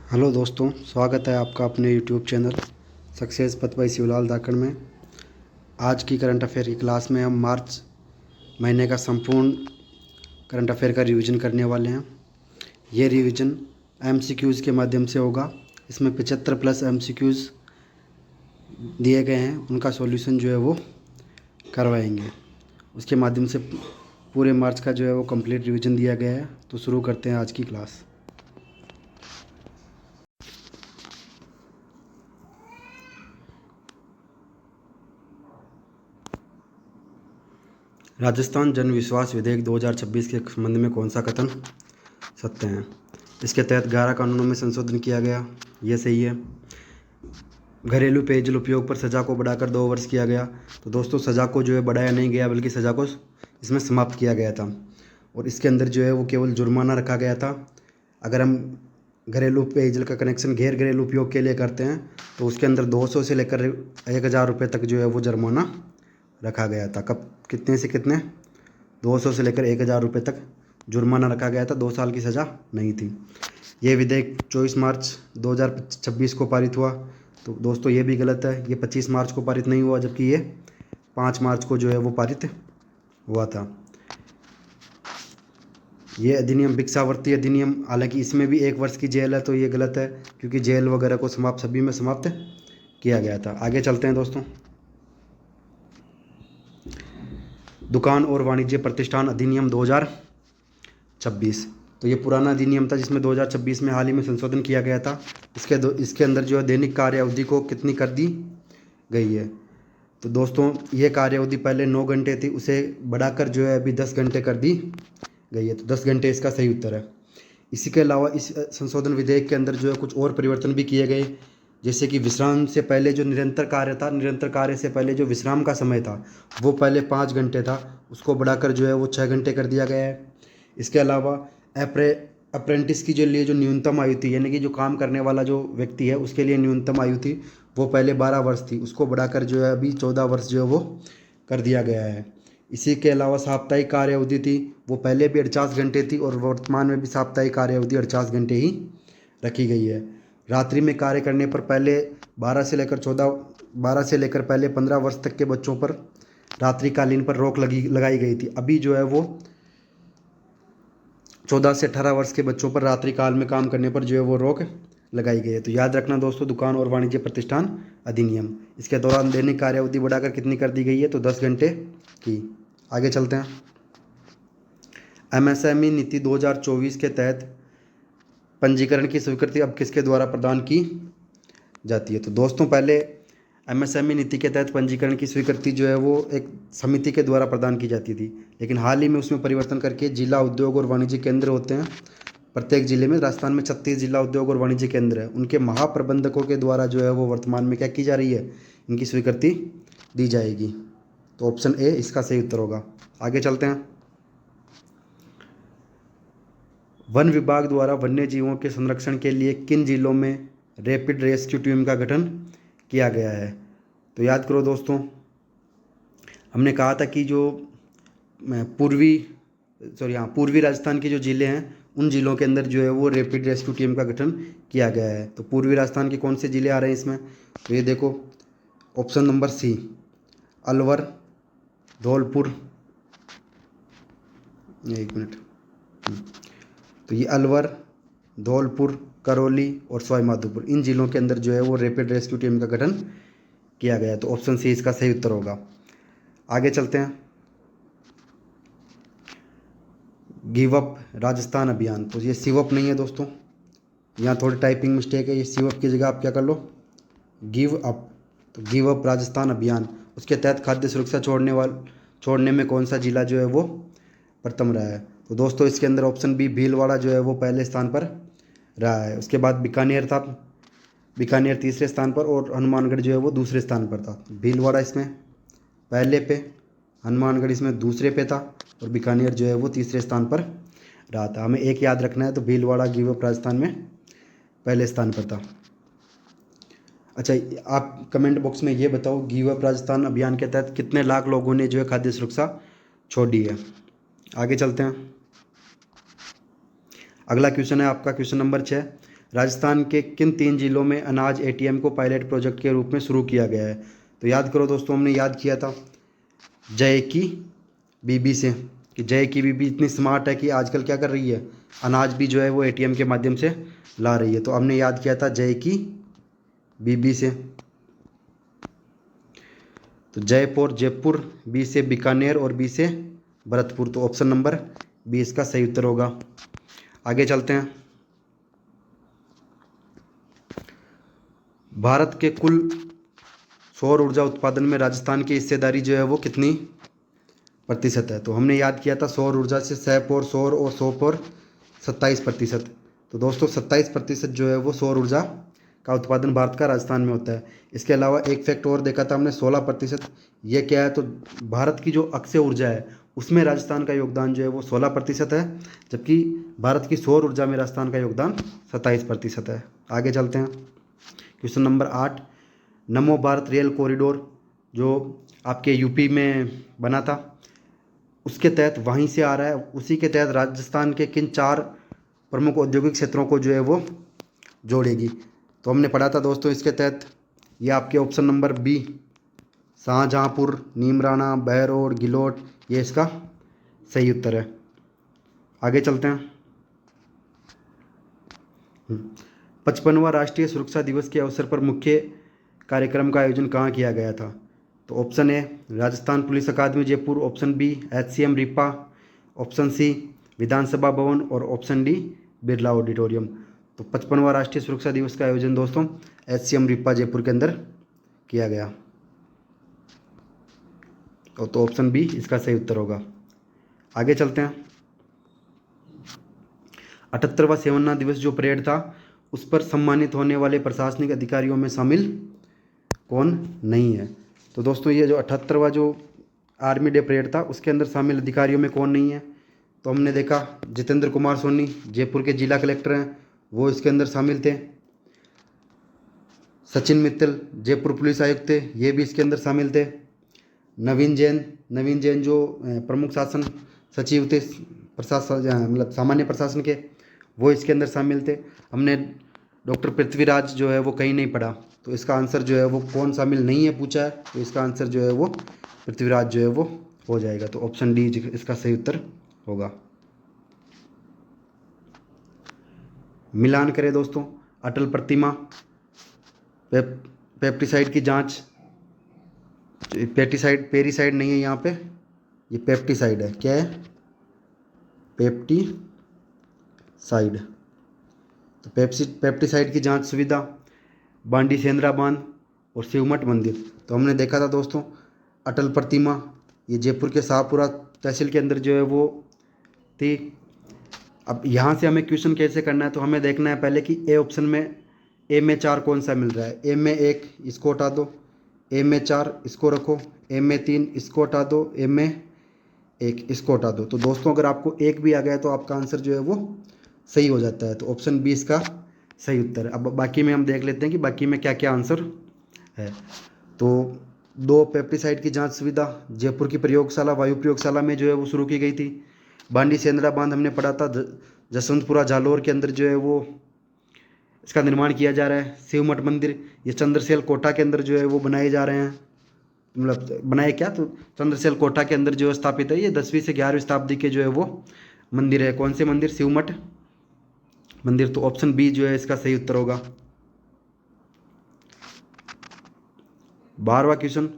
Hello दोस्तों, स्वागत है आपका अपने यूट्यूब चैनल सक्सेस पथ बाई शिवलाल धाकड़ में। आज की करंट अफेयर की क्लास में हम मार्च महीने का संपूर्ण करंट अफेयर का रिवीजन करने वाले हैं। ये रिवीजन एमसीक्यूज़ के माध्यम से होगा। इसमें 75 प्लस एमसीक्यूज़ दिए गए हैं, उनका सॉल्यूशन जो है वो करवाएंगे। उसके माध्यम से पूरे मार्च का जो है वो कंप्लीट रिवीजन दिया गया है। तो शुरू करते हैं आज की क्लास। राजस्थान जन विश्वास विधेयक 2026 के संबंध में कौन सा कथन सत्य है? इसके तहत 11 कानूनों में संशोधन किया गया, ये सही है। घरेलू पेयजल उपयोग पर सज़ा को बढ़ाकर 2 वर्ष किया गया। तो दोस्तों, सज़ा को जो है बढ़ाया नहीं गया, बल्कि सज़ा को इसमें समाप्त किया गया था। और इसके अंदर जो है वो केवल जुर्माना रखा गया था। अगर हम घरेलू पेयजल का कनेक्शन गैर घरेलू उपयोग के लिए करते हैं तो उसके अंदर 200 से लेकर 1000 रुपये तक जो है वो जुर्माना रखा गया था। कब, कितने से कितने? 200 से लेकर 1000 रुपये तक जुर्माना रखा गया था। 2 साल की सज़ा नहीं थी। ये विधेयक 24 मार्च 2026 को पारित हुआ। तो दोस्तों, ये भी गलत है। ये 25 मार्च को पारित नहीं हुआ, जबकि ये 5 मार्च को जो है वो पारित हुआ था। ये अधिनियम भिक्षावर्ती अधिनियम, हालांकि इसमें भी 1 वर्ष की जेल है, तो ये गलत है, क्योंकि जेल वगैरह को सभी में समाप्त किया गया था। आगे चलते हैं दोस्तों। दुकान और वाणिज्य प्रतिष्ठान अधिनियम 2026, तो ये पुराना अधिनियम था जिसमें 2026 में हाल ही में संशोधन किया गया था। इसके अंदर जो है दैनिक कार्य अवधि को कितनी कर दी गई है? तो दोस्तों, ये कार्य अवधि पहले 9 घंटे थी, उसे बढ़ाकर जो है अभी 10 घंटे कर दी गई है। तो 10 घंटे इसका सही उत्तर है। इसी के अलावा इस संशोधन विधेयक के अंदर जो है कुछ और परिवर्तन भी किए गए, जैसे कि विश्राम से पहले जो निरंतर कार्य था, निरंतर कार्य से पहले जो विश्राम का समय था वो पहले 5 घंटे था, उसको बढ़ाकर जो है वो 6 घंटे कर दिया गया है। इसके अलावा अप्रेंटिस की जो लिए जो न्यूनतम आयु थी, यानी कि जो काम करने वाला जो व्यक्ति है उसके लिए न्यूनतम आयु थी, वो पहले 12 वर्ष थी, उसको बढ़ाकर जो है अभी 14 वर्ष जो है वो कर दिया गया है। इसी के अलावा साप्ताहिक कार्य अवधि थी, वो पहले भी 48 घंटे थी और वर्तमान में भी साप्ताहिक कार्य अवधि 48 घंटे ही रखी गई है। रात्रि में कार्य करने पर पहले 12 से लेकर पहले 15 वर्ष तक के बच्चों पर रात्रिकालीन पर रोक लगाई गई थी। अभी जो है वो 14 से 18 वर्ष के बच्चों पर रात्रिकाल में काम करने पर जो है वो रोक लगाई गई है। तो याद रखना दोस्तों, दुकान और वाणिज्य प्रतिष्ठान अधिनियम, इसके दौरान दैनिक कार्य अवधि बढ़ाकर कितनी कर दी गई है? तो 10 घंटे की। आगे चलते हैं। एमएसएमई नीति 2024 के तहत पंजीकरण की स्वीकृति अब किसके द्वारा प्रदान की जाती है? तो दोस्तों, पहले एमएसएमई नीति के तहत पंजीकरण की स्वीकृति जो है वो एक समिति के द्वारा प्रदान की जाती थी, लेकिन हाल ही में उसमें परिवर्तन करके जिला उद्योग और वाणिज्य केंद्र होते हैं प्रत्येक जिले में। राजस्थान में 36 जिला उद्योग और वाणिज्य केंद्र है, उनके महाप्रबंधकों के द्वारा जो है वो वर्तमान में क्या की जा रही है? इनकी स्वीकृति दी जाएगी। तो ऑप्शन ए इसका सही उत्तर होगा। आगे चलते हैं। वन विभाग द्वारा वन्य जीवों के संरक्षण के लिए किन जिलों में रैपिड रेस्क्यू टीम का गठन किया गया है? तो याद करो दोस्तों, हमने कहा था कि जो पूर्वी राजस्थान के जो ज़िले हैं उन ज़िलों के अंदर जो है वो रैपिड रेस्क्यू टीम का गठन किया गया है। तो पूर्वी राजस्थान के कौन से ज़िले आ रहे हैं इसमें? तो ये देखो, option number C, Alwar, Dholpur, एक मिनट, तो ये अलवर, धौलपुर, करौली और सवाई माधोपुर, इन जिलों के अंदर जो है वो रैपिड रेस्क्यू टीम का गठन किया गया है। तो ऑप्शन सी इसका सही उत्तर होगा। आगे चलते हैं। गिव अप राजस्थान अभियान, तो ये सिव अप नहीं है दोस्तों, यहाँ थोड़ी टाइपिंग मिस्टेक है। ये सिव अप की जगह आप क्या कर लो, गिव अप। तो गिव अप राजस्थान अभियान, उसके तहत खाद्य सुरक्षा छोड़ने में कौन सा जिला जो है वो प्रथम रहा है? तो दोस्तों, इसके अंदर ऑप्शन बी भीलवाड़ा जो है वो पहले स्थान पर रहा है। उसके बाद बीकानेर था, बीकानेर तीसरे स्थान पर, और हनुमानगढ़ जो है वो दूसरे स्थान पर था। भीलवाड़ा इसमें पहले पे, हनुमानगढ़ इसमें दूसरे पे था, और बीकानेर जो है वो तीसरे स्थान पर रहा था। हमें एक याद रखना है, तो भीलवाड़ा गिव अप राजस्थान में पहले स्थान पर था। अच्छा, आप कमेंट बॉक्स में ये बताओ, गिव अप राजस्थान अभियान के तहत कितने लाख लोगों ने जो है खाद्य सुरक्षा छोड़ी है? आगे चलते हैं। अगला क्वेश्चन है आपका क्वेश्चन नंबर 6। राजस्थान के किन 3 जिलों में अनाज एटीएम को पायलट प्रोजेक्ट के रूप में शुरू किया गया है? तो याद करो दोस्तों, हमने याद किया था जय की बीबी से, कि जय की बीबी इतनी स्मार्ट है कि आजकल क्या कर रही है, अनाज भी जो है वो एटीएम के माध्यम से ला रही है। तो हमने याद किया था जय की बीबी से। तो जयपुर, जयपुर, बी से बीकानेर और बी से भरतपुर। तो ऑप्शन नंबर बी इसका सही उत्तर होगा। आगे चलते हैं। भारत के कुल सौर ऊर्जा उत्पादन में राजस्थान की हिस्सेदारी जो है वो कितनी प्रतिशत है? तो हमने याद किया था सौर ऊर्जा से 100 और 27%। तो दोस्तों 27% जो है वो सौर ऊर्जा का उत्पादन भारत का राजस्थान में होता है। इसके अलावा एक फैक्ट और देखा था हमने, 16%। ये क्या है? तो भारत की जो अक्षय ऊर्जा है उसमें राजस्थान का योगदान जो है वो 16% है, जबकि भारत की सौर ऊर्जा में राजस्थान का योगदान 27% है। आगे चलते हैं। क्वेश्चन नंबर 8, नमो भारत रेल कॉरिडोर जो आपके यूपी में बना था, उसके तहत वहीं से आ रहा है, उसी के तहत राजस्थान के किन 4 प्रमुख औद्योगिक क्षेत्रों को जो है वो जोड़ेगी? तो हमने पढ़ा था दोस्तों इसके तहत, ये आपके option number B, Shahjahanpur, Neemrana, Behror, Gilot, ये इसका सही उत्तर है। आगे चलते हैं। 55वां राष्ट्रीय सुरक्षा दिवस के अवसर पर मुख्य कार्यक्रम का आयोजन कहाँ किया गया था? तो ऑप्शन ए राजस्थान पुलिस अकादमी जयपुर, ऑप्शन बी HCM रिपा, ऑप्शन सी विधानसभा भवन और ऑप्शन डी बिरला ऑडिटोरियम। तो 55वां राष्ट्रीय सुरक्षा दिवस का आयोजन दोस्तों HCM रिपा जयपुर के अंदर किया गया। तो ऑप्शन बी इसका सही उत्तर होगा। आगे चलते हैं। 78वां सेवन्ना दिवस जो परेड था उस पर सम्मानित होने वाले प्रशासनिक अधिकारियों में शामिल कौन नहीं है? तो दोस्तों ये जो 78वां जो आर्मी डे परेड था उसके अंदर शामिल अधिकारियों में कौन नहीं है? तो हमने देखा जितेंद्र कुमार सोनी जयपुर के जिला कलेक्टर हैं, वो इसके अंदर शामिल थे। सचिन मित्तल जयपुर पुलिस आयुक्त थे, ये भी इसके अंदर शामिल थे। नवीन जैन जो प्रमुख शासन सचिव थे प्रशासन मतलब सामान्य प्रशासन के, वो इसके अंदर शामिल थे। हमने डॉक्टर पृथ्वीराज जो है वो कहीं नहीं पढ़ा, तो इसका आंसर जो है वो कौन शामिल नहीं है पूछा है, तो इसका आंसर जो है वो पृथ्वीराज जो है वो हो जाएगा। तो ऑप्शन डी इसका सही उत्तर होगा। मिलान करें दोस्तों, अटल प्रतिमा, पेप्टिसाइड की जांच, पेरीसाइड नहीं है यहाँ पे, ये पेप्टिसाइड है। क्या है? पेप्टिसाइड। तो पेप्टिसाइड की जांच सुविधा, बांडी सेंद्रा बांध और शिवमठ मंदिर। तो हमने देखा था दोस्तों अटल प्रतिमा, ये जयपुर के शाहपुरा तहसील के अंदर जो है वो थी। अब यहाँ से हमें क्वेश्चन कैसे करना है, तो हमें देखना है पहले कि ए ऑप्शन में ए में 4 कौन सा मिल रहा है। ए में 1 इसको हटा दो, ए में 4 इसको रखो, ए में 3 इसको हटा दो, ए में 1 इसको हटा दो। तो दोस्तों अगर आपको 1 भी आ गया तो आपका आंसर जो है वो सही हो जाता है। तो ऑप्शन बी इसका सही उत्तर है। अब बाकी में हम देख लेते हैं कि बाकी में क्या क्या आंसर है। तो 2 पेप्टिसाइड की जांच सुविधा जयपुर की प्रयोगशाला वायु प्रयोगशाला में जो है वो शुरू की गई थी। बांडी सेंद्रा बांध हमने पढ़ा था जसवंतपुरा जालोर के अंदर जो है वो इसका निर्माण किया जा रहा है। शिवमठ मंदिर ये चंद्रसेल कोटा के अंदर जो है वो बनाए जा रहे हैं, मतलब बनाए क्या, तो चंद्रसेल कोटा के अंदर जो स्थापित है। ये 10वीं से 11वीं शताब्दी के जो है वो मंदिर है। कौन से मंदिर? शिवमठ मंदिर। तो ऑप्शन बी जो है इसका सही उत्तर होगा। 12वां क्वेश्चन,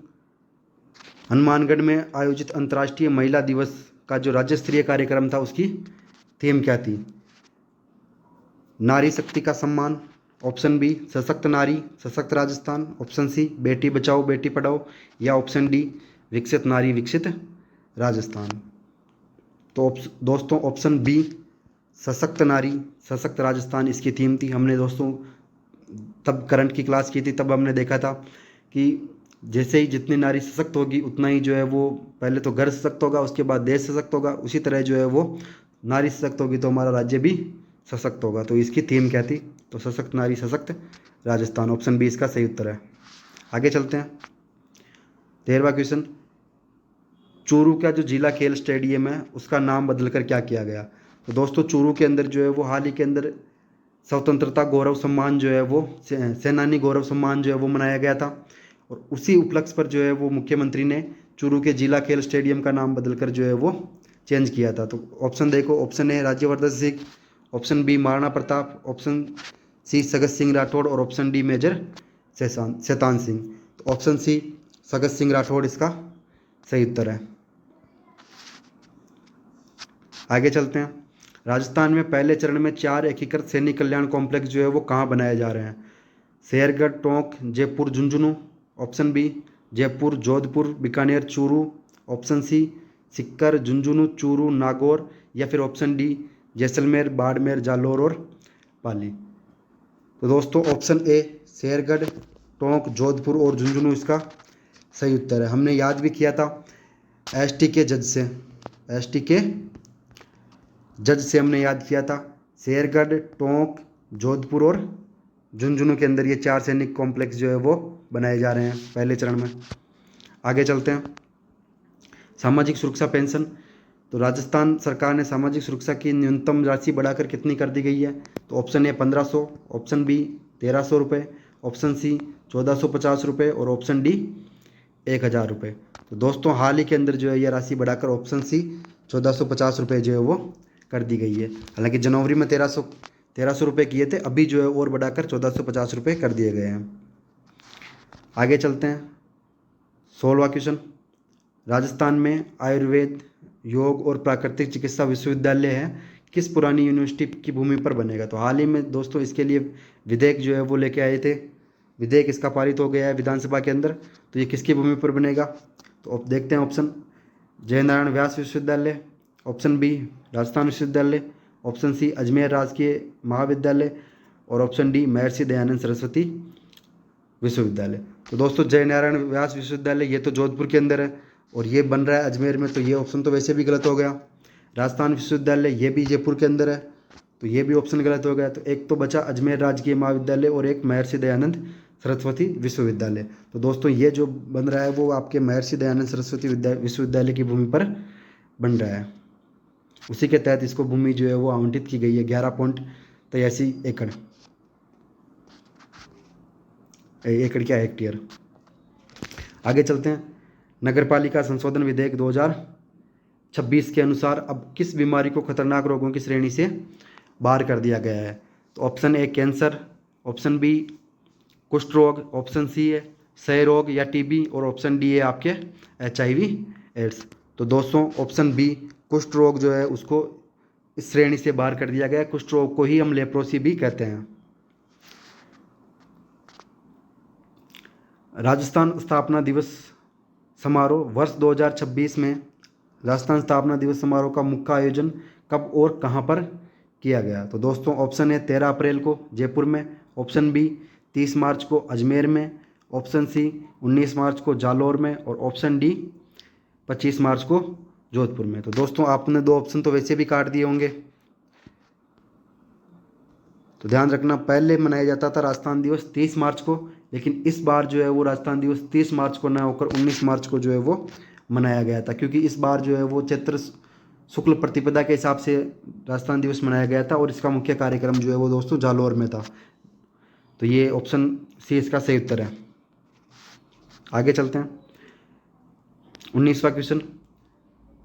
हनुमानगढ़ में आयोजित अंतर्राष्ट्रीय महिला दिवस का जो राज्य स्तरीय कार्यक्रम था उसकी थीम क्या थी? नारी शक्ति का सम्मान, ऑप्शन बी सशक्त नारी सशक्त राजस्थान, ऑप्शन सी बेटी बचाओ बेटी पढ़ाओ, या ऑप्शन डी विकसित नारी विकसित राजस्थान। तो दोस्तों ऑप्शन बी सशक्त नारी सशक्त राजस्थान इसकी थीम थी। हमने दोस्तों तब करंट की क्लास की थी, तब हमने देखा था कि जैसे ही जितनी नारी सशक्त होगी उतना ही जो है वो पहले तो घर सशक्त होगा, उसके बाद देश सशक्त होगा, उसी तरह जो है वो नारी सशक्त होगी तो हमारा राज्य भी सशक्त होगा। तो इसकी थीम क्या थी? तो सशक्त नारी सशक्त राजस्थान। ऑप्शन बी इसका सही उत्तर है। आगे चलते हैं। 13वां क्वेश्चन, चूरू का जो जिला खेल स्टेडियम है उसका नाम बदलकर क्या किया गया? तो दोस्तों चूरू के अंदर जो है वो हाल ही के अंदर स्वतंत्रता गौरव सम्मान जो है वो सेनानी गौरव सम्मान जो है वो मनाया गया था। और उसी उपलक्ष्य पर जो है वो मुख्यमंत्री ने चूरू के जिला खेल स्टेडियम का नाम बदलकर जो है वो चेंज किया था। तो ऑप्शन देखो, option A Rajyavardhan Singh, option B Maharana Pratap, option C Sagat Singh Rathore और option D Major Shaitan Singh. तो ऑप्शन सी सगत सिंह राठौड़ इसका सही उत्तर है। आगे चलते हैं। राजस्थान में पहले चरण में 4 एकीकृत सैनिक कल्याण कॉम्प्लेक्स जो है वो कहाँ बनाए जा रहे हैं? Shergarh, Tonk, Jaipur, Jhunjhunu. Option B Jaipur, Jodhpur, Bikaner, Churu. Option C Sikar, Jhunjhunu, Churu, Nagaur. या फिर ऑप्शन डी जैसलमेर, बाड़मेर, जालौर और पाली। तो दोस्तों ऑप्शन ए शेरगढ़, टोंक, जोधपुर और झुंझुनू इसका सही उत्तर है। हमने याद भी किया था एसटी के जज से, एसटी के जज से हमने याद किया था। शेरगढ़, टोंक, जोधपुर और झुंझुनू के अंदर ये 4 सैनिक कॉम्प्लेक्स जो है वो बनाए जा रहे हैं पहले चरण में। आगे चलते हैं। सामाजिक सुरक्षा पेंशन। तो राजस्थान सरकार ने सामाजिक सुरक्षा की न्यूनतम राशि बढ़ाकर कितनी कर दी गई है? तो ऑप्शन ए 1500, ऑप्शन बी 1300 रुपये, ऑप्शन सी 1450 रुपये और ऑप्शन डी 1000 रुपये। तो दोस्तों हाल ही के अंदर जो है ये राशि बढ़ाकर ऑप्शन सी 1450 रुपये जो है वो कर दी गई है। हालांकि जनवरी में 1300 रुपये किए थे, अभी जो है और बढ़ाकर 1450 रुपये कर दिए गए हैं। आगे चलते हैं। 16वां क्वेश्चन। राजस्थान में आयुर्वेद, योग और प्राकृतिक चिकित्सा विश्वविद्यालय है किस पुरानी यूनिवर्सिटी की भूमि पर बनेगा? तो हाल ही में दोस्तों इसके लिए विधेयक जो है वो लेके आए थे, विधेयक इसका पारित हो गया है विधानसभा के अंदर। तो ये किसकी भूमि पर बनेगा? तो अब देखते हैं ऑप्शन। जयनारायण व्यास विश्वविद्यालय, ऑप्शन बी राजस्थान विश्वविद्यालय, ऑप्शन सी अजमेर राजकीय महाविद्यालय और ऑप्शन डी महर्षि दयानंद सरस्वती विश्वविद्यालय। तो दोस्तों जयनारायण व्यास विश्वविद्यालय ये तो जोधपुर के अंदर है और ये बन रहा है अजमेर में, तो ये ऑप्शन तो वैसे भी गलत हो गया। राजस्थान विश्वविद्यालय ये भी जयपुर के अंदर है, तो ये भी ऑप्शन गलत हो गया। तो एक तो बचा अजमेर राजकीय महाविद्यालय और एक महर्षि दयानंद सरस्वती विश्वविद्यालय। तो दोस्तों ये जो बन रहा है वो आपके महर्षि दयानंद सरस्वती विश्वविद्यालय की भूमि पर बन रहा है। उसी के तहत इसको भूमि जो है वो आवंटित की गई है 11.83 एकड़, एकड़ क्या हेक्टेयर। आगे चलते हैं। नगरपालिका संशोधन विधेयक 2026 के अनुसार अब किस बीमारी को खतरनाक रोगों की श्रेणी से बाहर कर दिया गया है? तो option A cancer, option B कुष्ठ रोग, ऑप्शन सी है क्षय रोग या टीबी और ऑप्शन डी है आपके HIV एड्स। तो दोस्तों ऑप्शन बी कुष्ठ रोग जो है उसको इस श्रेणी से बाहर कर दिया गया है। कुष्ठ रोग को ही हम लेप्रोसी भी कहते हैं। राजस्थान स्थापना दिवस समारोह वर्ष 2026 में राजस्थान स्थापना दिवस समारोह का मुख्य आयोजन कब और कहां पर किया गया? तो दोस्तों ऑप्शन ए 13 अप्रैल को जयपुर में, ऑप्शन बी 30 मार्च को अजमेर में, ऑप्शन सी 19 मार्च को जालौर में और ऑप्शन डी 25 मार्च को जोधपुर में। तो दोस्तों आपने 2 ऑप्शन तो वैसे भी काट दिए होंगे, तो ध्यान रखना पहले मनाया जाता था राजस्थान दिवस 30 मार्च को, लेकिन इस बार जो है वो राजस्थान दिवस 30 मार्च को न होकर 19 मार्च को जो है वो मनाया गया था, क्योंकि इस बार जो है वो चैत्र शुक्ल प्रतिपदा के हिसाब से राजस्थान दिवस मनाया गया था और इसका मुख्य कार्यक्रम जो है वो दोस्तों जालौर में था। तो ये ऑप्शन सी इसका सही उत्तर है। आगे चलते हैं। 19वां क्वेश्चन।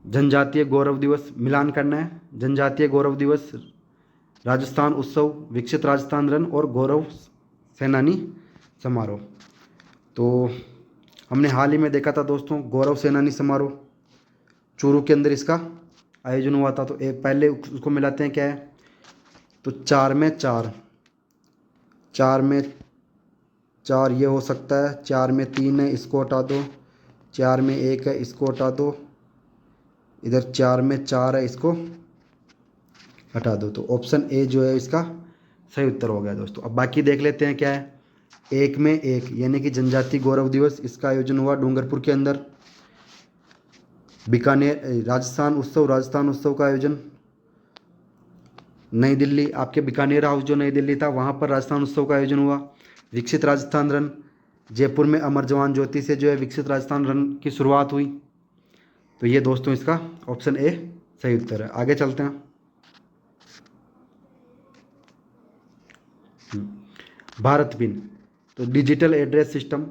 जनजातीय गौरव दिवस मिलान करना है। जनजातीय गौरव दिवस, राजस्थान उत्सव, विकसित राजस्थान रन और गौरव सेनानी समारोह। तो हमने हाल ही में देखा था दोस्तों गौरव सेनानी समारोह चूरू के अंदर इसका आयोजन हुआ था। तो पहले उसको मिलाते हैं क्या है, तो 4 में 4, 4 में 4 ये हो सकता है, 4 में 3 है इसको हटा दो, 4 में 1 है इसको हटा दो, इधर 4 में 4 है इसको हटा दो। तो ऑप्शन ए जो है इसका सही उत्तर हो गया दोस्तों। अब बाकी देख लेते हैं क्या है। 1 में 1 यानी कि जनजातीय गौरव दिवस, इसका आयोजन हुआ डूंगरपुर के अंदर। बीकानेर राजस्थान उत्सव का आयोजन नई दिल्ली, आपके बीकानेर हाउस जो नई दिल्ली था वहाँ पर राजस्थान उत्सव का आयोजन हुआ। विकसित राजस्थान रन, जयपुर में अमर जवान ज्योति से जो है विकसित राजस्थान रन की शुरुआत हुई। तो ये दोस्तों इसका ऑप्शन ए सही उत्तर है। आगे चलते हैं। भारत पिन, तो डिजिटल एड्रेस सिस्टम।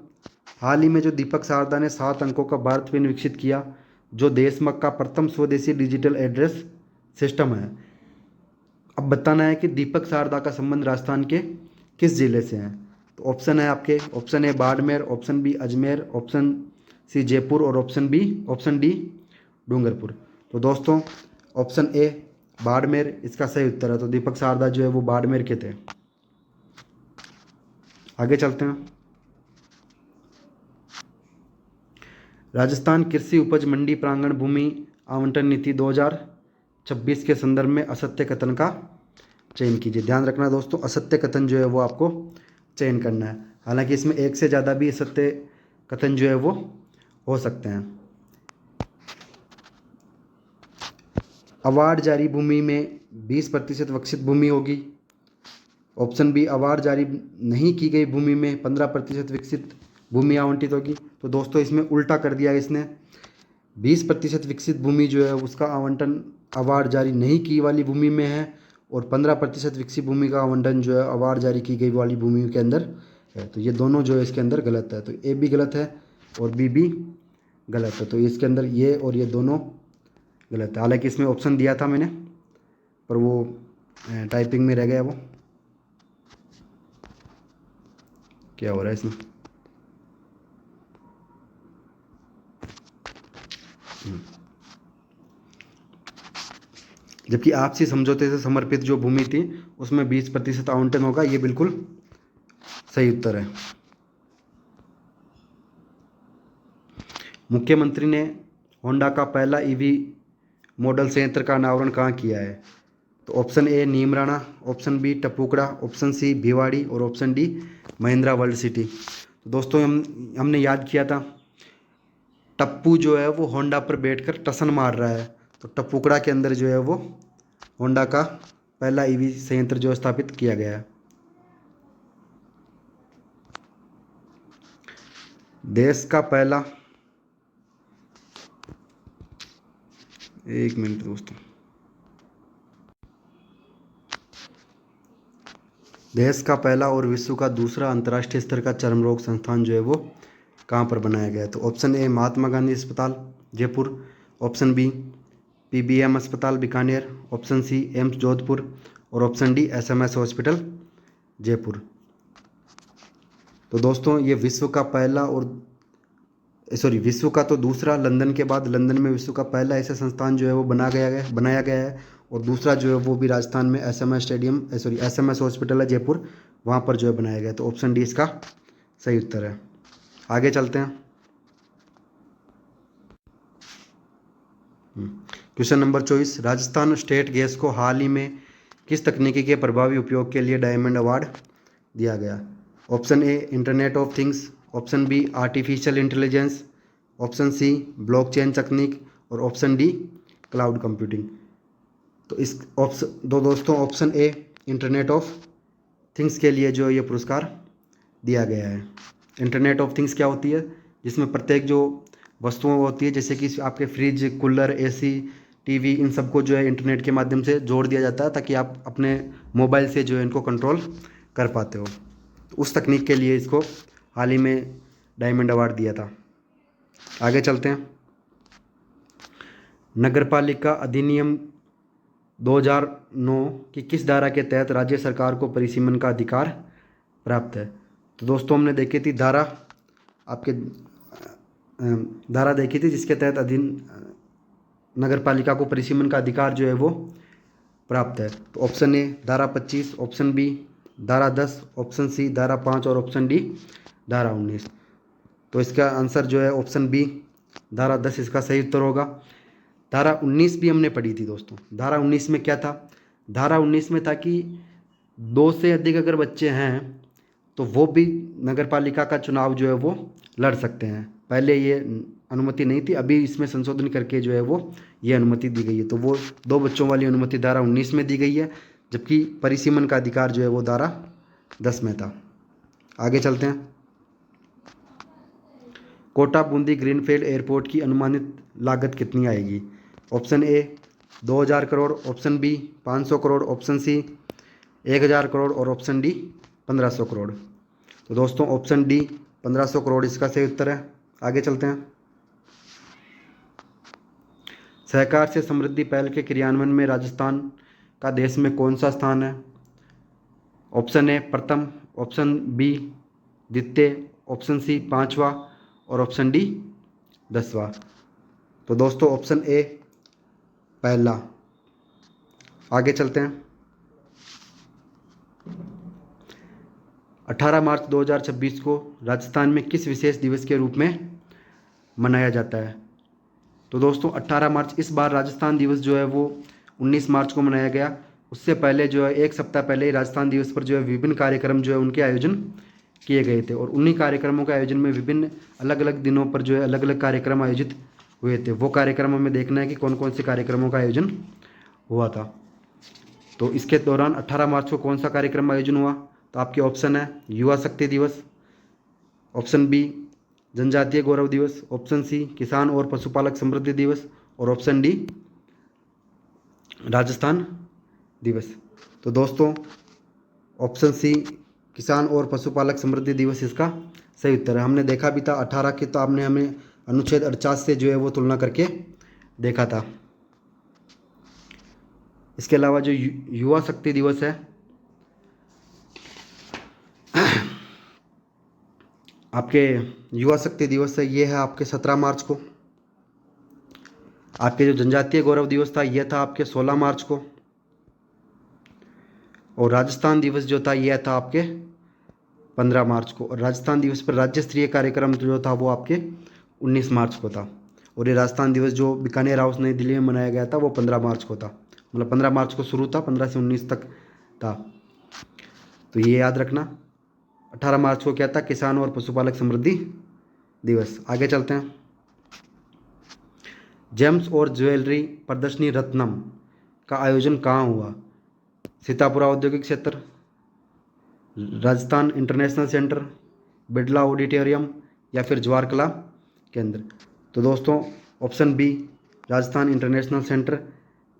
हाल ही में जो दीपक सारदा ने 7 अंकों का भारत पिन विकसित किया, जो देशमक का प्रथम स्वदेशी डिजिटल एड्रेस सिस्टम है। अब बताना है कि दीपक सारदा का संबंध राजस्थान के किस जिले से है। तो ऑप्शन है आपके, option A Barmer, option B Ajmer, option C Jaipur और ऑप्शन डी डूंगरपुर। तो दोस्तों ऑप्शन ए बाड़मेर इसका सही उत्तर है। तो दीपक सारदा जो है वो बाड़मेर के थे। आगे चलते हैं। राजस्थान कृषि उपज मंडी प्रांगण भूमि आवंटन नीति 2026 के संदर्भ में असत्य कथन का चयन कीजिए। ध्यान रखना दोस्तों, असत्य कथन जो है वो आपको चयन करना है। हालांकि इसमें एक से ज़्यादा भी असत्य कथन जो है वो हो सकते हैं। अवार्ड जारी भूमि में 20% विकसित भूमि होगी। ऑप्शन बी अवार्ड जारी नहीं की गई भूमि में 15% विकसित भूमि आवंटित होगी। तो दोस्तों इसमें उल्टा कर दिया इसने, 20% विकसित भूमि जो है उसका आवंटन अवार्ड जारी नहीं की वाली भूमि में है, और 15% विकसित भूमि का आवंटन जो है अवार्ड जारी की गई वाली भूमि के अंदर है। तो ये दोनों जो है इसके अंदर गलत है। तो ए भी गलत है और बी भी गलत है। तो इसके अंदर ये और ये दोनों गलत है। हालांकि इसमें ऑप्शन दिया था मैंने, पर वो टाइपिंग में रह गया। वो क्या हो रहा है इसमें? जबकि आपसी समझौते से समर्पित जो भूमि थी उसमें 20% आवंटन होगा, ये बिल्कुल सही उत्तर है। मुख्यमंत्री ने होंडा का पहला ईवी मॉडल संयंत्र का अनावरण कहाँ किया है। तो option A Neemrana, option B Tapukara, option C Bhiwadi और option D Mahindra World City. तो दोस्तों हमने याद किया था, टप्पू जो है वो होंडा पर बैठकर टसन मार रहा है। तो टपुकड़ा के अंदर जो है वो होंडा का पहला ईवी संयंत्र जो स्थापित किया गया है। देश का पहला, एक मिनट दोस्तों, देश का पहला और विश्व का दूसरा अंतर्राष्ट्रीय स्तर का चर्म रोग संस्थान जो है वो कहाँ पर बनाया गया है। तो ऑप्शन ए महात्मा गांधी अस्पताल जयपुर, ऑप्शन बी पीबीएम अस्पताल Bikaner, option C AIIMS Jodhpur और option D SMS hospital Jaipur. तो दोस्तों ये विश्व का पहला और विश्व का तो दूसरा, लंदन के बाद लंदन में विश्व का पहला ऐसा संस्थान जो है वो बनाया गया है। और दूसरा जो है वो भी राजस्थान में एसएमएस हॉस्पिटल है जयपुर, वहाँ पर जो है बनाया गया। तो ऑप्शन डी इसका सही उत्तर है। आगे चलते हैं। Question number 24, Rajasthan state gas को हाल ही में किस तकनीकी के प्रभावी उपयोग के लिए डायमंड अवार्ड दिया गया। Option A internet of things, option B artificial intelligence, option C blockchain तकनीक और ऑप्शन डी क्लाउड कंप्यूटिंग। तो इस दोस्तों option A internet of things के लिए जो ये पुरस्कार दिया गया है। इंटरनेट ऑफ थिंग्स क्या होती है, जिसमें प्रत्येक जो वस्तुएं होती है, जैसे कि आपके फ्रिज, कूलर, एसी, टीवी, इन सबको जो है इंटरनेट के माध्यम से जोड़ दिया जाता है, ताकि आप अपने मोबाइल से जो है इनको कंट्रोल कर पाते हो। तो उस तकनीक के लिए इसको हाल ही में डायमंड अवार्ड दिया था। आगे चलते हैं। नगरपालिका अधिनियम 2009 की किस धारा के तहत राज्य सरकार को परिसीमन का अधिकार प्राप्त है। तो दोस्तों हमने देखी थी धारा देखी थी जिसके तहत नगरपालिका को परिसीमन का अधिकार जो है वो प्राप्त है। तो ऑप्शन ए धारा 25, ऑप्शन बी धारा 10, ऑप्शन सी धारा 5 और ऑप्शन डी धारा 19। तो इसका आंसर जो है ऑप्शन बी धारा 10 इसका सही उत्तर होगा। धारा 19 भी हमने पढ़ी थी दोस्तों। धारा 19 में क्या था, धारा 19 में था कि 2 से अधिक अगर बच्चे हैं तो वो भी नगरपालिका का चुनाव जो है वो लड़ सकते हैं। पहले ये अनुमति नहीं थी, अभी इसमें संशोधन करके जो है वो ये अनुमति दी गई है। तो वो 2 बच्चों वाली अनुमति धारा 19 में दी गई है, जबकि परिसीमन का अधिकार जो है वो धारा 10 में था। आगे चलते हैं। कोटा बूंदी ग्रीनफील्ड एयरपोर्ट की अनुमानित लागत कितनी आएगी। Option A 2000 crore, option B 500 crore, option C 1000 crore और ऑप्शन डी 1500 करोड़। तो दोस्तों ऑप्शन डी 1500 करोड़ इसका सही उत्तर है। आगे चलते हैं। सहकार से समृद्धि पहल के क्रियान्वयन में राजस्थान का देश में कौन सा स्थान है? ऑप्शन ए प्रथम, ऑप्शन बी द्वितीय, ऑप्शन सी पांचवा और ऑप्शन डी 10वां। तो दोस्तों ऑप्शन ए पहला। आगे चलते हैं। 18 मार्च 2026 को राजस्थान में किस विशेष दिवस के रूप में मनाया जाता है? तो दोस्तों 18 मार्च, इस बार राजस्थान दिवस जो है वो 19 मार्च को मनाया गया। उससे पहले जो है एक सप्ताह पहले ही राजस्थान दिवस पर जो है विभिन्न कार्यक्रम जो है उनके आयोजन किए गए थे और उन्हीं कार्यक्रमों के आयोजन में विभिन्न अलग अलग दिनों पर जो है अलग अलग कार्यक्रम आयोजित हुए थे। वो कार्यक्रम हमें देखना है कि कौन कौन से कार्यक्रमों का आयोजन हुआ था। तो इसके दौरान 18 मार्च को कौन सा कार्यक्रम आयोजन हुआ? तो आपके ऑप्शन है युवा शक्ति दिवस, ऑप्शन बी जनजातीय गौरव दिवस, ऑप्शन सी किसान और पशुपालक समृद्धि दिवस और ऑप्शन डी राजस्थान दिवस। तो दोस्तों ऑप्शन सी किसान और पशुपालक समृद्धि दिवस इसका सही उत्तर है। हमने देखा भी था 18 की, तो आपने हमें अनुच्छेद 48 से जो है वो तुलना करके देखा था। इसके अलावा जो युवा शक्ति दिवस है आपके युवा शक्ति दिवस है ये है आपके 17 मार्च को। आपके जो जनजातीय गौरव दिवस था ये था आपके 16 मार्च को और राजस्थान दिवस जो था यह था आपके 15 मार्च को। और राजस्थान दिवस पर राज्य स्तरीय कार्यक्रम जो था वो आपके 19 मार्च को था और ये राजस्थान दिवस जो बीकानेर हाउस नई दिल्ली में मनाया गया था वो 15 मार्च को था। मतलब 15 मार्च को शुरू था, 15 से 19 तक था। तो ये याद रखना। 18 मार्च को क्या था? किसान और पशुपालक समृद्धि दिवस। आगे चलते हैं। जेम्स और ज्वेलरी प्रदर्शनी रत्नम का आयोजन कहाँ हुआ? सीतापुरा औद्योगिक क्षेत्र, Rajasthan International Centre, Birla Auditorium या फिर जवाहर कला केंद्र। तो दोस्तों option B Rajasthan International Centre,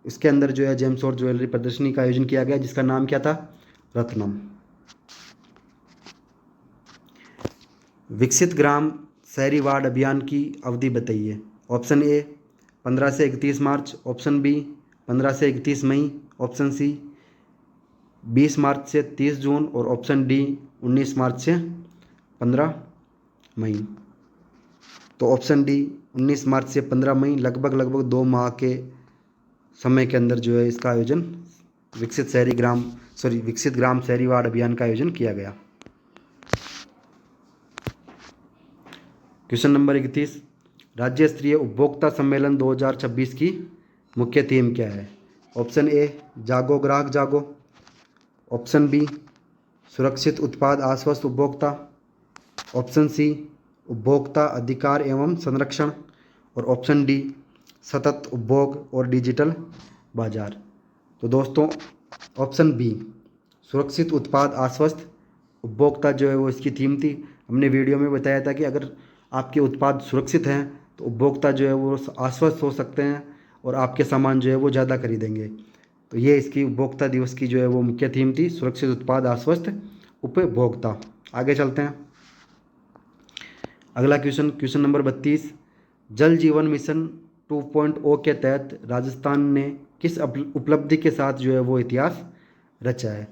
इसके अंदर जो है जेम्स और ज्वेलरी प्रदर्शनी का आयोजन किया गया जिसका नाम क्या था? रत्नम। विकसित ग्राम शहरी वार्ड अभियान की अवधि बताइए। ऑप्शन ए 15 से 31 मार्च, ऑप्शन बी 15 से 31 मई, ऑप्शन सी 20 मार्च से 30 जून और ऑप्शन डी 19 मार्च से 15 मई। तो ऑप्शन डी 19 मार्च से 15 मई, लगभग 2 माह के समय के अंदर जो है इसका आयोजन विकसित ग्राम शहरी वार्ड अभियान का आयोजन किया गया। क्वेश्चन नंबर 31, राज्य स्तरीय उपभोक्ता सम्मेलन 2026 की मुख्य थीम क्या है? ऑप्शन ए जागो ग्राहक जागो, ऑप्शन बी सुरक्षित उत्पाद आश्वस्त उपभोक्ता, ऑप्शन सी उपभोक्ता अधिकार एवं संरक्षण और ऑप्शन डी सतत उपभोग और डिजिटल बाजार। तो दोस्तों ऑप्शन बी सुरक्षित उत्पाद आश्वस्त उपभोक्ता जो है वो इसकी थीम थी। हमने वीडियो में बताया था कि अगर आपके उत्पाद सुरक्षित हैं तो उपभोक्ता जो है वो आश्वस्त हो सकते हैं और आपके सामान जो है वो ज़्यादा खरीदेंगे। तो ये इसकी उपभोक्ता दिवस की जो है वो मुख्य थीम थी, सुरक्षित उत्पाद आश्वस्त उपभोक्ता। आगे चलते हैं। अगला क्वेश्चन नंबर 32, जल जीवन मिशन 2.0 के तहत राजस्थान ने किस उपलब्धि के साथ जो है वो इतिहास रचा है?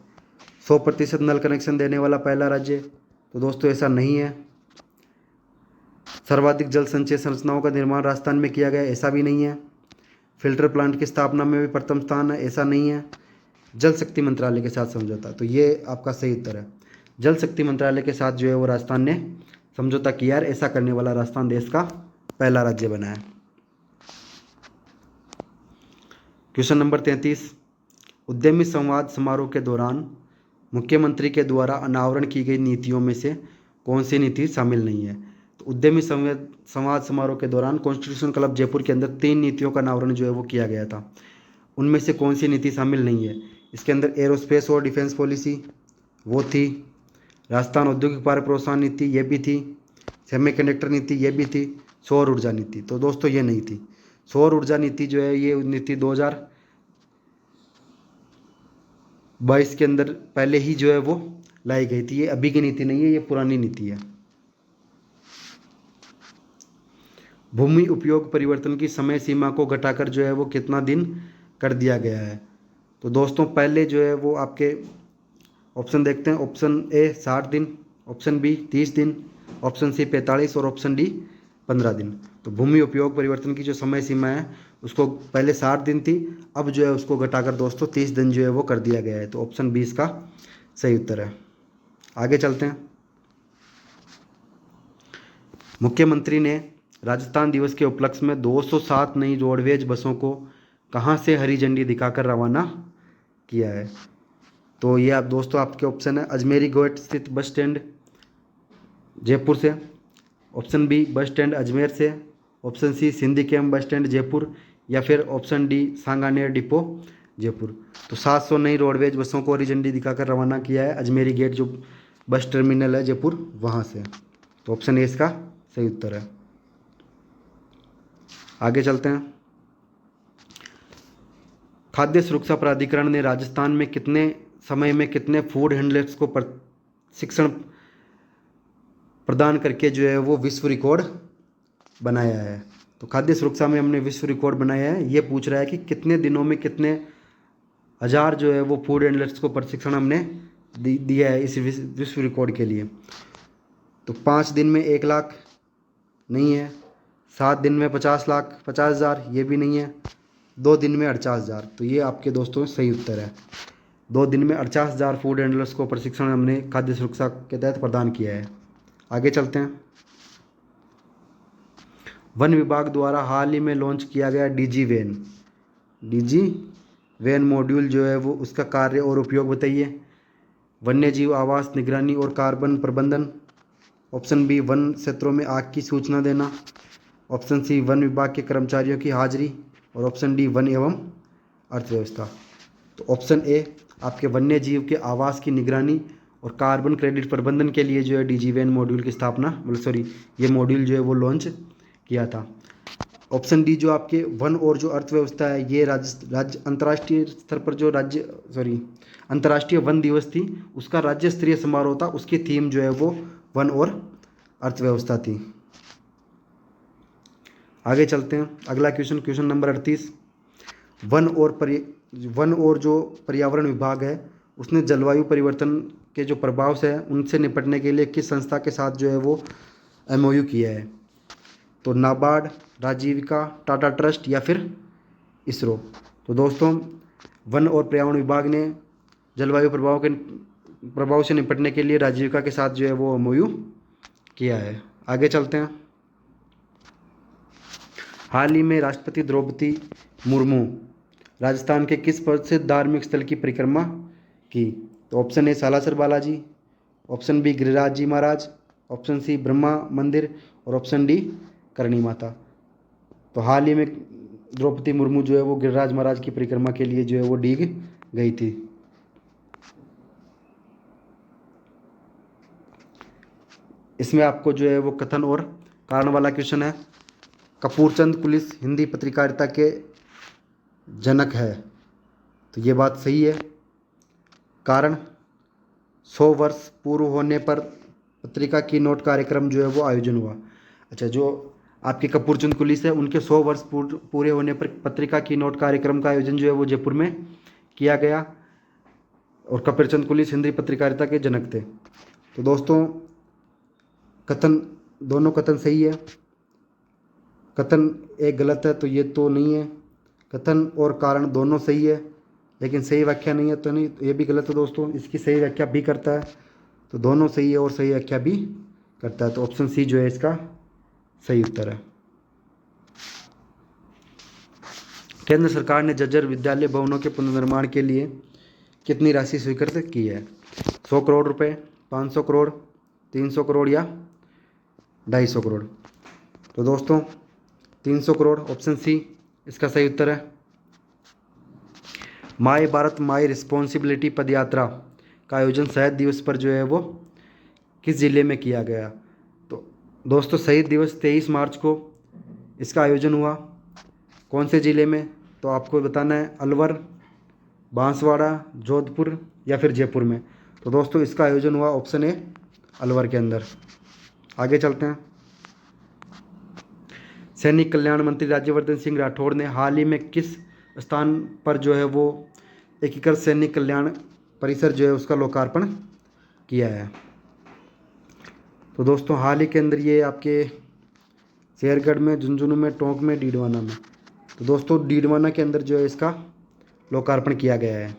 100% नल कनेक्शन देने वाला पहला राज्य। तो दोस्तों ऐसा नहीं है। सर्वाधिक जल संचय संरचनाओं का निर्माण राजस्थान में किया गया, ऐसा भी नहीं है। फिल्टर प्लांट की स्थापना में भी प्रथम स्थान है, ऐसा नहीं है। जल शक्ति मंत्रालय के साथ समझौता, तो ये आपका सही उत्तर है। जल शक्ति मंत्रालय के साथ जो है वो राजस्थान ने समझौता किया है। ऐसा करने वाला राजस्थान देश का पहला राज्य बना है। क्वेश्चन नंबर 33, उद्यमी संवाद समारोह के दौरान मुख्यमंत्री के द्वारा अनावरण की गई नीतियों में से कौन सी नीति शामिल नहीं है? तो उद्यमी संवाद समारोह के दौरान कॉन्स्टिट्यूशन क्लब जयपुर के अंदर 3 नीतियों का अनावरण जो है वो किया गया था। उनमें से कौन सी नीति शामिल नहीं है? इसके अंदर एरोस्पेस और डिफेंस पॉलिसी वो थी, राजस्थान औद्योगिक पार्क प्रोत्साहन नीति ये भी थी, सेमीकंडक्टर नीति ये भी थी, सौर ऊर्जा नीति। तो दोस्तों ये नहीं थी। सौर ऊर्जा नीति जो है ये नीति 2022 के अंदर पहले ही जो है वो लाई गई थी। ये अभी की नीति नहीं है, ये पुरानी नीति है। भूमि उपयोग परिवर्तन की समय सीमा को घटाकर जो है वो कितना दिन कर दिया गया है? तो दोस्तों पहले जो है वो आपके ऑप्शन देखते हैं। ऑप्शन ए 60 दिन, ऑप्शन बी 30 दिन, ऑप्शन सी 45 और ऑप्शन डी 15 दिन। तो भूमि उपयोग परिवर्तन की जो समय सीमा है उसको पहले 60 दिन थी, अब जो है उसको घटाकर दोस्तों 30 दिन जो है वो कर दिया गया है। तो ऑप्शन बी इसका सही उत्तर है। आगे चलते हैं। मुख्यमंत्री ने राजस्थान दिवस के उपलक्ष्य में 207 नई रोडवेज बसों को कहाँ से हरी झंडी दिखाकर रवाना किया है? तो ये आप दोस्तों आपके ऑप्शन है अजमेरी गेट स्थित बस स्टैंड जयपुर से, option B bus stand Ajmer से, option C Sindhi camp bus stand Jaipur, या फिर option D Sanganer depot Jaipur. तो 700 नई रोडवेज बसों को हरी झंडी दिखाकर रवाना किया है अजमेरी गेट जो बस टर्मिनल है जयपुर, वहाँ से। तो ऑप्शन ए इसका सही उत्तर है। आगे चलते हैं। खाद्य सुरक्षा प्राधिकरण ने राजस्थान में कितने समय में कितने फूड हैंडलर्स को प्रशिक्षण प्रदान करके जो है वो विश्व रिकॉर्ड बनाया है? तो खाद्य सुरक्षा में हमने विश्व रिकॉर्ड बनाया है। ये पूछ रहा है कि कितने दिनों में कितने हज़ार जो है वो फूड हैंडलर्स को प्रशिक्षण हमने दिया है इस विश्व रिकॉर्ड के लिए। तो 5 दिन में 1 लाख नहीं है, 7 दिन में 50 हज़ार ये भी नहीं है, 2 दिन में 48 हज़ार। तो ये आपके दोस्तों सही उत्तर है। 2 दिन में 48 हज़ार फूड हैंडलर्स को प्रशिक्षण हमने खाद्य सुरक्षा के तहत प्रदान किया है। आगे चलते हैं। वन विभाग द्वारा हाल ही में लॉन्च किया गया डीजी वैन मॉड्यूल जो है वो उसका कार्य और उपयोग बताइए। वन्य जीव आवास निगरानी और कार्बन प्रबंधन, ऑप्शन बी वन क्षेत्रों में आग की सूचना देना, ऑप्शन सी वन विभाग के कर्मचारियों की हाजिरी, और ऑप्शन डी वन एवं अर्थव्यवस्था। तो ऑप्शन ए आपके वन्य जीव के आवास की निगरानी और कार्बन क्रेडिट प्रबंधन के लिए जो है डीजी वैन मॉड्यूल की स्थापना ये मॉड्यूल जो है वो लॉन्च किया था। ऑप्शन डी जो आपके वन और जो अर्थव्यवस्था है ये राज्य अंतर्राष्ट्रीय स्तर पर जो अंतर्राष्ट्रीय वन दिवस थी उसका राज्य स्तरीय समारोह था, उसकी थीम जो है वो वन और अर्थव्यवस्था थी। आगे चलते हैं। अगला क्वेश्चन नंबर 38। वन और जो पर्यावरण विभाग है उसने जलवायु परिवर्तन के जो प्रभाव से है उनसे निपटने के लिए किस संस्था के साथ जो है वो MOU किया है? तो नाबार्ड, राजीविका, टाटा ट्रस्ट या फिर इसरो। तो दोस्तों वन और पर्यावरण विभाग ने जलवायु प्रभाव से निपटने के लिए राजीविका के साथ जो है वो MOU किया है। आगे चलते हैं। हाल ही में राष्ट्रपति द्रौपदी मुर्मू राजस्थान के किस प्रसिद्ध धार्मिक स्थल की परिक्रमा की? तो option A Salasar Balaji, option B Giriraj ji Maharaj, option C Brahma Mandir, और ऑप्शन डी करणी माता। तो हाल ही में द्रौपदी मुर्मू जो है वो गिरिराज महाराज की परिक्रमा के लिए जो है वो डीग गई थी। इसमें आपको जो है वो कथन और कारण वाला क्वेश्चन है। कपूरचंद कुलिस हिंदी पत्रकारिता के जनक है, तो ये बात सही है। कारण 100 वर्ष पूर्व होने पर पत्रिका की नोट कार्यक्रम जो है वो आयोजन हुआ। अच्छा, जो आपके कपूरचंद कुलिस है उनके 100 वर्ष पूरे होने पर पत्रिका की नोट कार्यक्रम का आयोजन जो है वो जयपुर में किया गया, और कपूरचंद कुलिस हिंदी पत्रकारिता के जनक थे। तो दोस्तों दोनों कथन सही है। कथन एक गलत है तो ये तो नहीं है। कथन और कारण दोनों सही है लेकिन सही व्याख्या नहीं है तो नहीं, तो ये भी गलत है दोस्तों। इसकी सही व्याख्या भी करता है, तो दोनों सही है और सही व्याख्या भी करता है। तो ऑप्शन सी जो है इसका सही उत्तर है। केंद्र सरकार ने जर्जर विद्यालय भवनों के पुनर्निर्माण के लिए कितनी राशि स्वीकृत की है? 100 करोड़ रुपए, 500 करोड़, 300 करोड़ या 250 करोड़। तो दोस्तों 300 करोड़ ऑप्शन सी इसका सही उत्तर है। माय भारत माय रिस्पॉन्सिबिलिटी पदयात्रा का आयोजन शहीद दिवस पर जो है वो किस जिले में किया गया? तो दोस्तों शहीद दिवस 23 मार्च को इसका आयोजन हुआ। कौन से ज़िले में? तो आपको बताना है अलवर, बांसवाड़ा, जोधपुर या फिर जयपुर में। तो दोस्तों इसका आयोजन हुआ ऑप्शन ए अलवर के अंदर। आगे चलते हैं। सैनिक कल्याण मंत्री राज्यवर्धन सिंह राठौड़ ने हाल ही में किस स्थान पर जो है वो एकीकृत सैनिक कल्याण परिसर जो है उसका लोकार्पण किया है? तो दोस्तों हाल ही के अंदर ये आपके शेरगढ़ में, झुंझुनू में, टोंक में, डीडवाना में। तो दोस्तों डीडवाना के अंदर जो है इसका लोकार्पण किया गया है।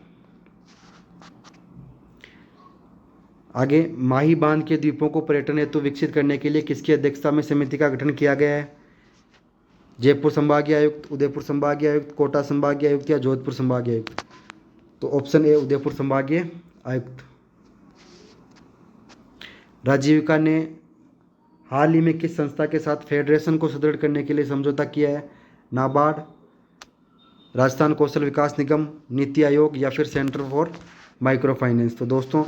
आगे, माही बांध के द्वीपों को पर्यटन हेतु विकसित करने के लिए किसकी अध्यक्षता में समिति का गठन किया गया है? जयपुर संभागीय आयुक्त, उदयपुर संभागीय आयुक्त, कोटा संभागीय आयुक्त या जोधपुर संभागीय आयुक्त? तो ऑप्शन ए उदयपुर संभागीय आयुक्त। राजीविका ने हाल ही में किस संस्था के साथ फेडरेशन को सुदृढ़ करने के लिए समझौता किया है? नाबार्ड, राजस्थान कौशल विकास निगम, नीति आयोग या फिर सेंटर फॉर माइक्रो फाइनेंस? तो दोस्तों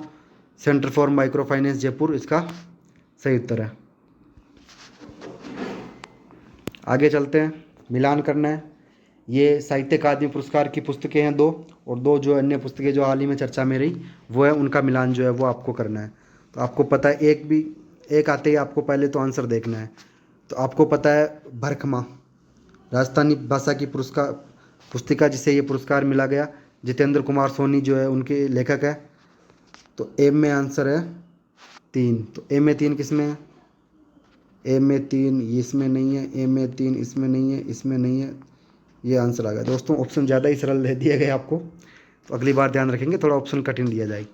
centre for micro finance Jaipur इसका सही उत्तर है। आगे चलते हैं, मिलान करना है। ये साहित्य अकादमी पुरस्कार की पुस्तकें हैं 2, और 2 जो अन्य पुस्तकें जो हाल ही में चर्चा में रही वो है, उनका मिलान जो है वो आपको करना है। तो आपको पता है एक आते ही आपको पहले तो आंसर देखना है। तो आपको पता है भरखमा राजस्थानी भाषा की पुस्तिका जिसे ये पुरस्कार मिला गया, जितेंद्र कुमार सोनी जो है उनके लेखक है। तो ए में आंसर है 3। तो ए में 3 किस में है? ए में 3 इसमें नहीं है, ए में 3 इसमें नहीं है, इसमें नहीं है, ये आंसर आ गया। दोस्तों ऑप्शन ज़्यादा ही सरल दे दिए गए आपको, तो अगली बार ध्यान रखेंगे, थोड़ा ऑप्शन कठिन दिया जाए।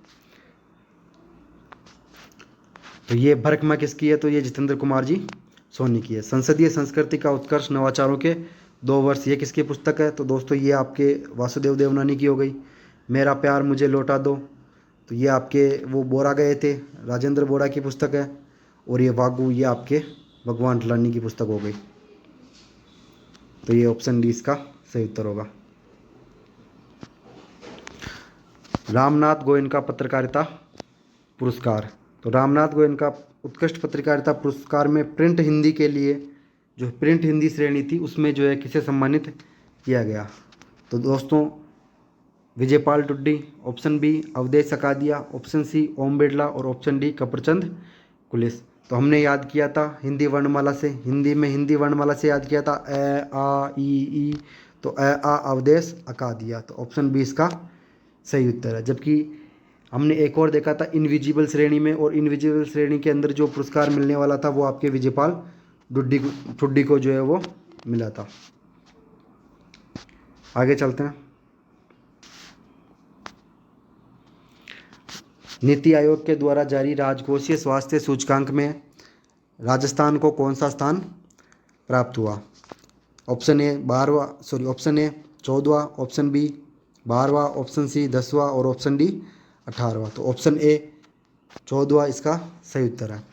तो ये भरकमा किसकी है? तो ये जितेंद्र कुमार जी सोनी की है। संसदीय संस्कृति का उत्कर्ष नवाचारों के 2 वर्ष, ये किसकी पुस्तक है? तो दोस्तों ये आपके वासुदेव देवनानी की हो गई। मेरा प्यार मुझे लौटा दो, तो ये आपके वो बोरा गए थे, राजेंद्र बोरा की पुस्तक है। और ये वागू, ये आपके भगवान टलानी की पुस्तक हो गई। तो ये ऑप्शन डी इसका सही उत्तर होगा। रामनाथ गोयनका पत्रकारिता पुरस्कार। तो रामनाथ गोयनका उत्कृष्ट पत्रकारिता पुरस्कार में प्रिंट हिंदी के लिए जो प्रिंट हिंदी श्रेणी थी उसमें जो है किसे सम्मानित किया गया? तो दोस्तों Vijaypal Tuddi, option B Awadhesh Sakadiya, option C Om Birla और ऑप्शन डी कपरचंद कुलिस। तो हमने याद किया था हिंदी वर्णमाला से, हिंदी में हिंदी वर्णमाला से याद किया था ए आ ई। तो ए आ अवधेश अकादिया, तो ऑप्शन बी इसका सही उत्तर है। जबकि हमने एक और देखा था इनविजिबल श्रेणी में, और इनविजिबल श्रेणी के अंदर जो पुरस्कार मिलने वाला था वो आपके विजयपाल टुड्डी को जो है वो मिला था। आगे चलते हैं। नीति आयोग के द्वारा जारी राजकोषीय स्वास्थ्य सूचकांक में राजस्थान को कौन सा स्थान प्राप्त हुआ? ऑप्शन ए 14वां, ऑप्शन बी 12वां, ऑप्शन सी 10वां और ऑप्शन डी 18वां। तो ऑप्शन ए 14वां इसका सही उत्तर है।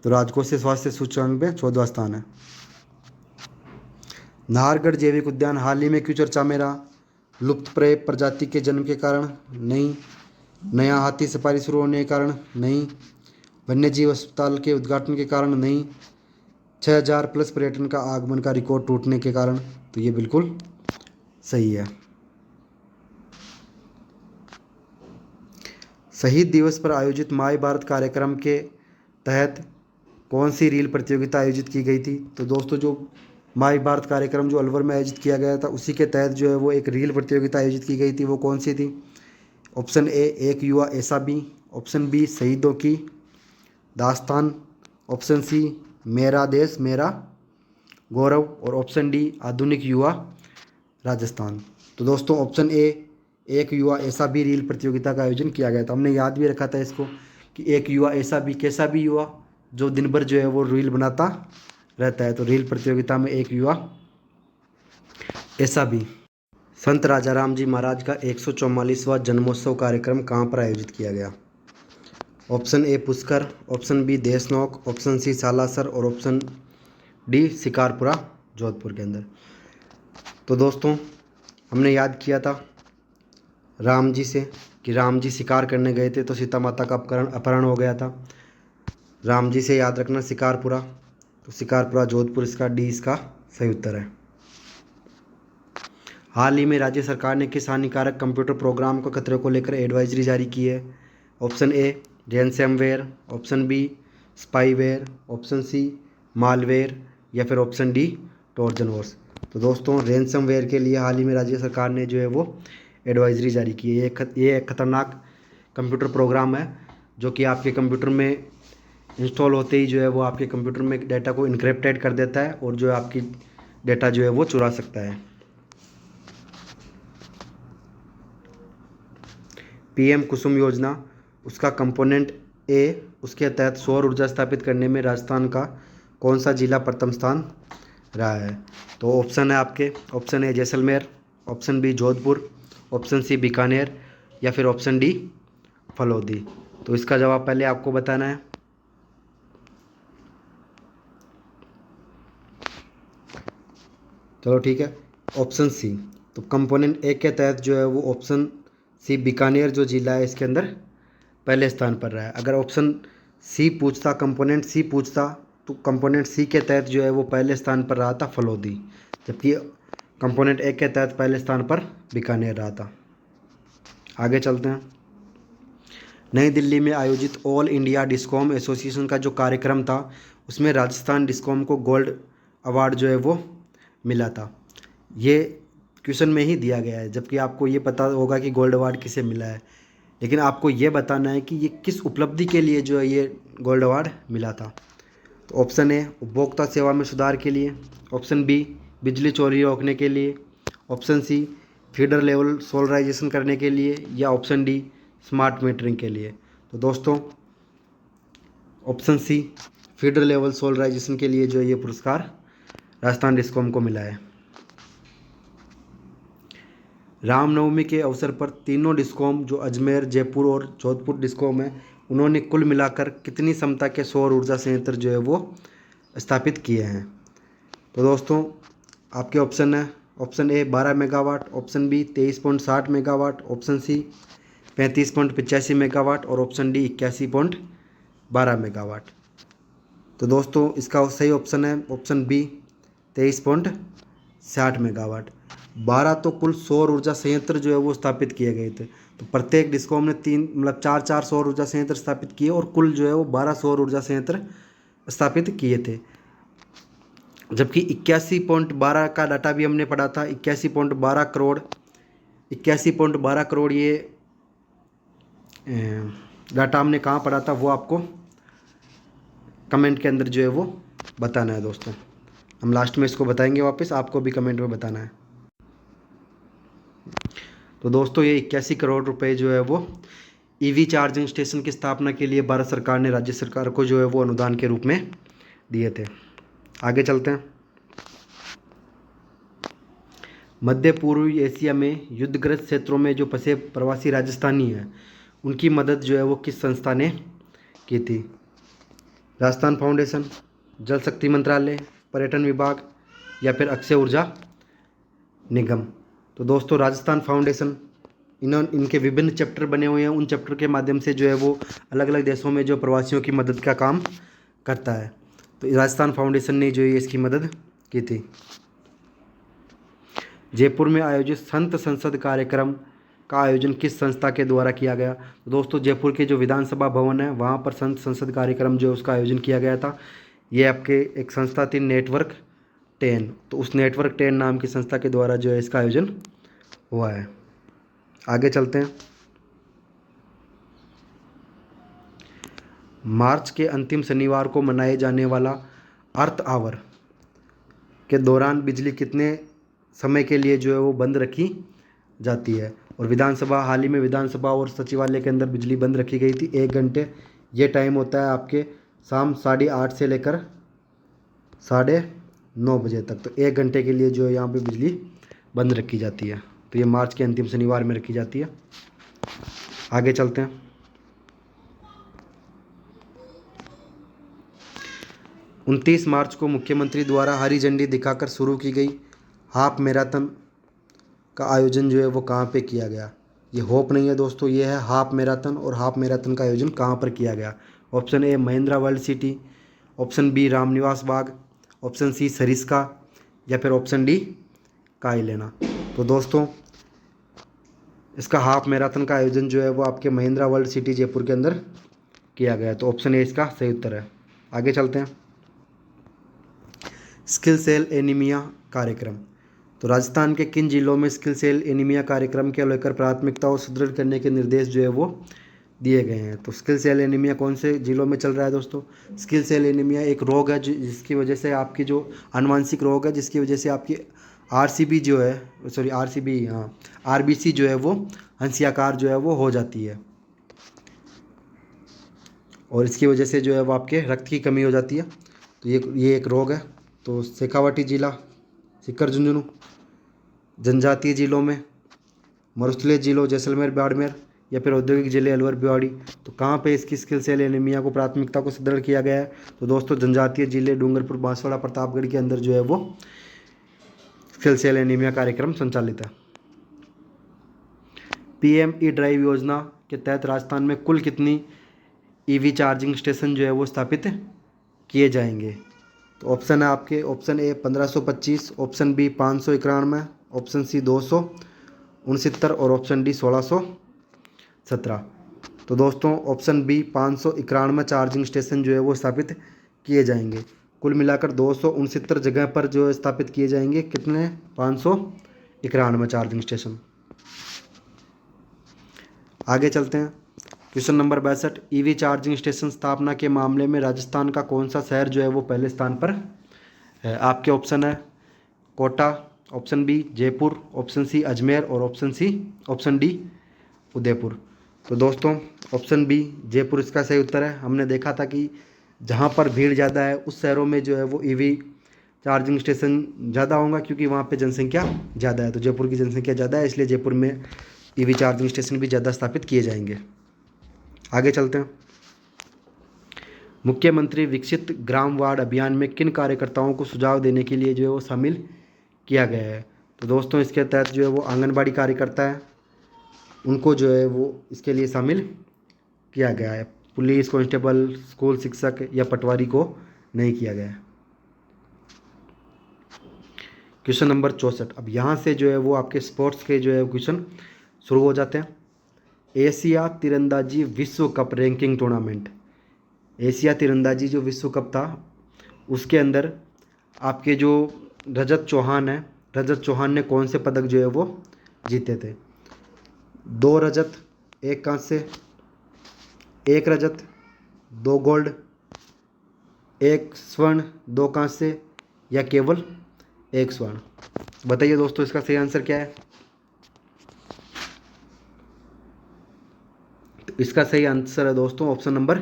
तो राजकोषीय स्वास्थ्य सूचकांक में 14वां स्थान है। नाहरगढ़ जैविक उद्यान हाल ही में क्यों चर्चा में रहा? लुप्तप्राय प्रजाति के जन्म के कारण? नहीं। नया हाथी सफारी शुरू होने के कारण? नहीं। वन्यजीव अस्पताल के उद्घाटन के कारण? नहीं। 6000 प्लस पर्यटन का आगमन का रिकॉर्ड टूटने के कारण? तो ये बिल्कुल सही है। शहीद दिवस पर आयोजित माई भारत कार्यक्रम के तहत कौन सी रील प्रतियोगिता आयोजित की गई थी? तो दोस्तों जो माई भारत कार्यक्रम जो अलवर में आयोजित किया गया था उसी के तहत जो है वो एक रील प्रतियोगिता आयोजित की गई थी। वो कौन सी थी? ऑप्शन ए एक युवा ऐसा भी, ऑप्शन बी शहीदों की दास्तान, ऑप्शन सी मेरा देश मेरा गौरव और ऑप्शन डी आधुनिक युवा राजस्थान। तो दोस्तों ऑप्शन ए एक युवा ऐसा भी रील प्रतियोगिता का आयोजन किया गया था। हमने याद भी रखा था इसको कि एक युवा ऐसा भी, कैसा भी युवा जो दिन भर जो है वो रील बनाता रहता है। तो रील प्रतियोगिता में एक युवा ऐसा भी। संत राजाराम जी महाराज का 144वां जन्मोत्सव कार्यक्रम कहाँ पर आयोजित किया गया? Option A Pushkar, option B Deshnok, option C Salasar और ऑप्शन डी शिकारपुरा जोधपुर के अंदर। तो दोस्तों हमने याद किया था राम जी से कि राम जी शिकार करने गए थे तो सीता माता का अपहरण हो गया था। राम जी से याद रखना शिकारपुरा, तो शिकारपुरा जोधपुर इसका डी इसका सही उत्तर है। हाल ही में राज्य सरकार ने किस हानिकारक कंप्यूटर प्रोग्राम को खतरे को लेकर एडवाइजरी जारी की है? Option A ransomware, option B spyware, option C malware या फिर ऑप्शन डी ट्रोजन हॉर्स। तो दोस्तों रैनसमवेयर के लिए हाल ही में राज्य सरकार ने जो है वो एडवाइजरी जारी की है। ये एक खतरनाक कंप्यूटर प्रोग्राम है जो कि आपके कंप्यूटर में इंस्टॉल होते ही जो है वो आपके कंप्यूटर में डाटा को इनक्रिप्टेड कर देता है और जो है आपकी डाटा जो है वो चुरा सकता है। पीएम कुसुम योजना, उसका कंपोनेंट ए, उसके तहत सौर ऊर्जा स्थापित करने में राजस्थान का कौन सा जिला प्रथम स्थान रहा है। तो ऑप्शन है आपके, option A Jaisalmer, option B Jodhpur, option C Bikaner या फिर ऑप्शन डी फलौदी। तो इसका जवाब पहले आपको बताना है। चलो ठीक है, ऑप्शन सी। तो कंपोनेंट ए के तहत जो है वो ऑप्शन सी बीकानेर जो जिला है इसके अंदर पहले स्थान पर रहा है। अगर ऑप्शन सी पूछता, कंपोनेंट सी पूछता, तो कंपोनेंट सी के तहत जो है वो पहले स्थान पर रहा था फलौदी, जबकि कंपोनेंट ए के तहत पहले स्थान पर बीकानेर रहा था। आगे चलते हैं। नई दिल्ली में आयोजित ऑल इंडिया डिस्कॉम एसोसिएशन का जो कार्यक्रम था उसमें राजस्थान डिस्कॉम को गोल्ड अवार्ड जो है वो मिला था। ये क्वेश्चन में ही दिया गया है, जबकि आपको ये पता होगा कि गोल्ड अवार्ड किसे मिला है, लेकिन आपको ये बताना है कि ये किस उपलब्धि के लिए जो है ये गोल्ड अवार्ड मिला था। तो ऑप्शन ए उपभोक्ता सेवा में सुधार के लिए, ऑप्शन बी बिजली चोरी रोकने के लिए, option C feeder level solarisation करने के लिए या ऑप्शन डी स्मार्ट मीटरिंग के लिए। तो दोस्तों option C feeder level solarisation के लिए जो ये पुरस्कार राजस्थान डिस्कॉम को मिला है। रामनवमी के अवसर पर तीनों डिस्कॉम जो अजमेर, जयपुर और जोधपुर डिस्कॉम है, उन्होंने कुल मिलाकर कितनी क्षमता के सौर ऊर्जा संयंत्र जो है वो स्थापित किए हैं। तो दोस्तों आपके ऑप्शन है, option A 12 megawatt, option B 23.60 megawatt, option C 35.85 megawatt और ऑप्शन डी 81.12 मेगावाट। तो दोस्तों इसका सही ऑप्शन है ऑप्शन बी 23.60 मेगावाट। 12 तो कुल सौर ऊर्जा संयंत्र जो है वो स्थापित किए गए थे। तो प्रत्येक डिस्कॉम ने चार सौर ऊर्जा संयंत्र स्थापित किए और कुल जो है वो 12 सौर ऊर्जा संयंत्र स्थापित किए थे। जबकि 81.12 का डाटा भी हमने पढ़ा था। 81.12 करोड़ ये डाटा हमने कहाँ पढ़ा था वो आपको कमेंट के अंदर जो है वो बताना है दोस्तों। हम लास्ट में इसको बताएंगे वापस, आपको भी कमेंट में बताना है। तो दोस्तों ये 81 करोड़ रुपए जो है वो ईवी चार्जिंग स्टेशन की स्थापना के लिए भारत सरकार ने राज्य सरकार को जो है वो अनुदान के रूप में दिए थे। आगे चलते हैं। मध्य पूर्वी एशिया में युद्धग्रस्त क्षेत्रों में जो फंसे प्रवासी राजस्थानी हैं उनकी मदद जो है वो किस संस्था ने की थी। राजस्थान फाउंडेशन, जल शक्ति मंत्रालय, पर्यटन विभाग या फिर अक्षय ऊर्जा निगम। तो दोस्तों राजस्थान फाउंडेशन, इनके विभिन्न चैप्टर बने हुए हैं। उन चैप्टर के माध्यम से जो है वो अलग अलग देशों में जो प्रवासियों की मदद का काम करता है। तो राजस्थान फाउंडेशन ने जो है इसकी मदद की थी। जयपुर में आयोजित संत संसद कार्यक्रम का आयोजन किस संस्था के द्वारा किया गया। तो दोस्तों जयपुर के जो विधानसभा भवन है वहाँ पर संत संसद कार्यक्रम जो है उसका आयोजन किया गया था। ये आपके एक संस्था थी नेटवर्क 10, तो उस नेटवर्क 10 नाम की संस्था के द्वारा जो है इसका आयोजन हुआ है। आगे चलते हैं। मार्च के अंतिम शनिवार को मनाए जाने वाला अर्थ आवर के दौरान बिजली कितने समय के लिए जो है वो बंद रखी जाती है। और विधानसभा, हाल ही में विधानसभा और सचिवालय के अंदर बिजली बंद रखी गई थी 1 घंटे। ये टाइम होता है आपके शाम 8:30 से लेकर 9:30 बजे तक। तो 1 घंटे के लिए जो है यहाँ पे बिजली बंद रखी जाती है। तो ये मार्च के अंतिम शनिवार में रखी जाती है। आगे चलते हैं। 29 मार्च को मुख्यमंत्री द्वारा हरी झंडी दिखाकर शुरू की गई हाफ मैराथन का आयोजन जो है वो कहाँ पे किया गया। ये होप नहीं है दोस्तों, ये है हाफ मैराथन। और हाफ मैराथन का आयोजन कहाँ पर किया गया। Option A Mahindra World City, option B Ramniwas Bagh, option C Sariska या फिर ऑप्शन डी कायलेना। तो दोस्तों इसका हाफ मैराथन का आयोजन जो है वो आपके महिंद्रा वर्ल्ड सिटी जयपुर के अंदर किया गया है। तो ऑप्शन ए इसका सही उत्तर है। आगे चलते हैं। स्किल सेल एनीमिया कार्यक्रम। तो राजस्थान के किन जिलों में स्किल सेल एनीमिया कार्यक्रम के लेकर प्राथमिकता और सुदृढ़ करने के निर्देश जो है वो दिए गए हैं। तो स्किल सेल एनीमिया कौन से जिलों में चल रहा है दोस्तों? स्किल सेल एनीमिया एक रोग है जिसकी वजह से आपकी जो आनुवंशिक रोग है, जिसकी वजह से आपकी आरसीबी जो है, सॉरी आरसीबी, हाँ, आरबीसी जो है वो हंसियाकार जो है वो हो जाती है, और इसकी वजह से जो है वो आपके रक्त की कमी हो जाती है। तो ये एक रोग है। तो शेखावाटी जिला, सीकर झुंझुनू, जनजातीय जिलों में मरुस्थलीय जिलों जैसलमेर बाड़मेर, या फिर औद्योगिक जिले अलवर भिवाड़ी, तो कहाँ पे इसकी स्किल सेल एनीमिया को प्राथमिकता को सुदृढ़ किया गया है? तो दोस्तों जनजातीय जिले डूंगरपुर बांसवाड़ा प्रतापगढ़ के अंदर जो है वो स्किल सेल एनीमिया कार्यक्रम संचालित है। पीएम ई ड्राइव योजना के तहत राजस्थान में कुल कितनी ईवी चार्जिंग स्टेशन जो है वो स्थापित किए जाएंगे? तो ऑप्शन है आपके, option A 1525, option B 591, option C 269 और ऑप्शन डी 1617। तो दोस्तों ऑप्शन बी 591 चार्जिंग स्टेशन जो है वो स्थापित किए जाएंगे। कुल मिलाकर 269 जगह पर जो है स्थापित किए जाएंगे। कितने? 591 चार्जिंग स्टेशन। आगे चलते हैं। Question number 62, EV charging station स्थापना के मामले में राजस्थान का कौन सा शहर जो है वो पहले स्थान पर है? आपके ऑप्शन है Kota, option B Jaipur, option C Ajmer और ऑप्शन डी उदयपुर। तो दोस्तों ऑप्शन बी जयपुर इसका सही उत्तर है। हमने देखा था कि जहाँ पर भीड़ ज़्यादा है उस शहरों में जो है वो ईवी चार्जिंग स्टेशन ज़्यादा होगा, क्योंकि वहाँ पे जनसंख्या ज़्यादा है। तो जयपुर की जनसंख्या ज़्यादा है, इसलिए जयपुर में ईवी चार्जिंग स्टेशन भी ज़्यादा स्थापित किए जाएंगे। आगे चलते हैं। मुख्यमंत्री विकसित ग्राम वार्ड अभियान में किन कार्यकर्ताओं को सुझाव देने के लिए जो है वो शामिल किया गया है? तो दोस्तों इसके तहत जो है वो आंगनबाड़ी कार्यकर्ता है, उनको जो है वो इसके लिए शामिल किया गया है। पुलिस कांस्टेबल, स्कूल शिक्षक या पटवारी को नहीं किया गया है। Question number 64। अब यहाँ से जो है वो आपके स्पोर्ट्स के जो है क्वेश्चन शुरू हो जाते हैं। एशिया तीरंदाजी विश्व कप रैंकिंग टूर्नामेंट, एशिया तीरंदाजी जो विश्व कप था उसके अंदर आपके जो रजत चौहान है, रजत चौहान ने कौन से पदक जो है वो जीते थे? 2 रजत, 1 कांस्य, 1 रजत, 2 गोल्ड, 1 स्वर्ण, 2 कांस्य, या केवल 1 स्वर्ण? बताइए दोस्तों इसका सही आंसर क्या है? तो इसका सही आंसर है दोस्तों ऑप्शन नंबर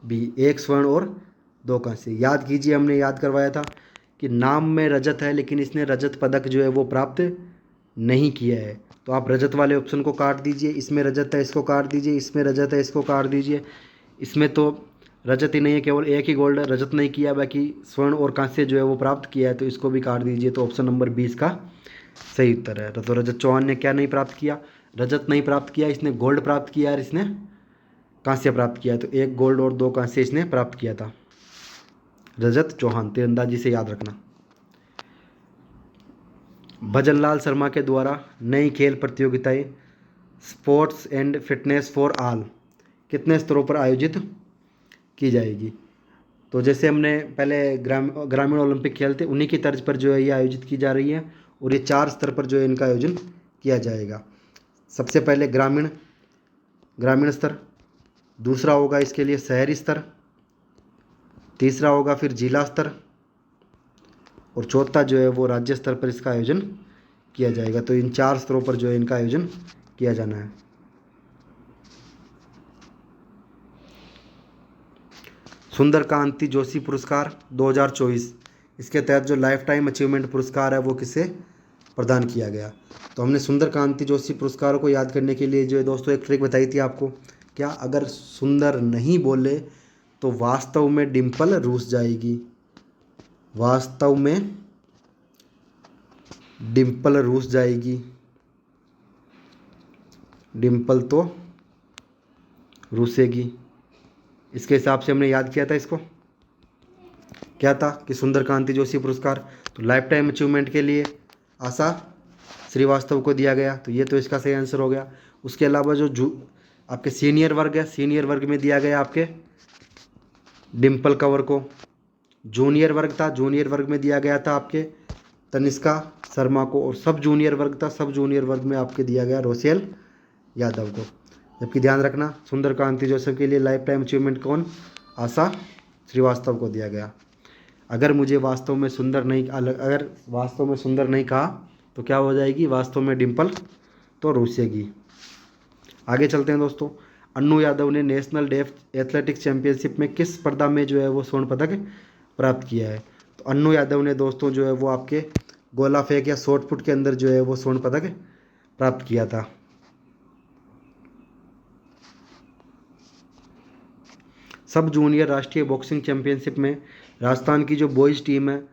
बी, 1 स्वर्ण और 2 कांस्य। याद कीजिए, हमने याद करवाया था कि नाम में रजत है लेकिन इसने रजत पदक जो है वो प्राप्त नहीं किया है। तो आप रजत वाले ऑप्शन को काट दीजिए, इसमें रजत है इसको काट दीजिए, इसमें रजत है इसको काट दीजिए। इसमें तो रजत ही नहीं है, केवल 1 ही गोल्ड है, रजत नहीं किया, बाकी स्वर्ण और कांस्य जो है वो प्राप्त किया है, तो इसको भी काट दीजिए। तो ऑप्शन नंबर 20 का सही उत्तर है। तो रजत चौहान ने क्या नहीं प्राप्त किया? रजत नहीं प्राप्त किया, इसने गोल्ड प्राप्त किया और इसने कांस्य प्राप्त किया। तो 1 गोल्ड और 2 कांस्य इसने प्राप्त किया था। रजत चौहान तीरंदाजी से याद रखना। भजनलाल शर्मा के द्वारा नई खेल प्रतियोगिताएं sports and fitness for all कितने स्तरों पर आयोजित की जाएगी? तो जैसे हमने पहले ग्रामीण ओलंपिक खेल थे उन्हीं की तर्ज पर जो है ये आयोजित की जा रही है, और ये 4 स्तर पर जो है इनका आयोजन किया जाएगा। सबसे पहले ग्रामीण स्तर, दूसरा होगा इसके लिए शहरी स्तर, तीसरा होगा फिर जिला स्तर, और चौथा जो है वो राज्य स्तर पर इसका आयोजन किया जाएगा। तो इन 4 स्तरों पर जो है इनका आयोजन किया जाना है। सुंदर कांति जोशी पुरस्कार 2024, इसके तहत जो लाइफ टाइम अचीवमेंट पुरस्कार है वो किसे प्रदान किया गया? तो हमने सुंदर कांति जोशी पुरस्कारों को याद करने के लिए जो है दोस्तों एक ट्रिक बताई थी आपको। क्या? अगर सुंदर नहीं बोले तो वास्तव में डिम्पल रूस जाएगी, वास्तव में डिम्पल रूस जाएगी, डिम्पल तो रूसेगी। इसके हिसाब से हमने याद किया था इसको। क्या था कि सुंदर कांति जोशी पुरस्कार तो लाइफ टाइम अचीवमेंट के लिए आशा श्रीवास्तव को दिया गया, तो ये तो इसका सही आंसर हो गया। उसके अलावा जो आपके सीनियर वर्ग है, सीनियर वर्ग में दिया गया आपके डिम्पल कंवर को। जूनियर वर्ग था, जूनियर वर्ग में दिया गया था आपके तनिष्का शर्मा को। और सब जूनियर वर्ग था, सब जूनियर वर्ग में आपके दिया गया रोसेल यादव को। जबकि ध्यान रखना सुंदर कांति जोसेफ के लिए लाइफ टाइम अचीवमेंट कौन, आशा श्रीवास्तव को दिया गया। अगर वास्तव में सुंदर नहीं कहा तो क्या हो जाएगी, वास्तव में डिम्पल तो रूसेगी। आगे चलते हैं दोस्तों। अन्नू यादव ने नेशनल डेफ एथलेटिक्स चैंपियनशिप में किस स्पर्धा में जो है वो स्वर्ण पदक प्राप्त किया है। तो अन्नू यादव ने दोस्तों जो है वो आपके गोला फेंक या शॉर्ट पुट के अंदर जो है वो स्वर्ण पदक प्राप्त किया था। सब जूनियर राष्ट्रीय बॉक्सिंग चैंपियनशिप में राजस्थान की जो बॉयज़ टीम है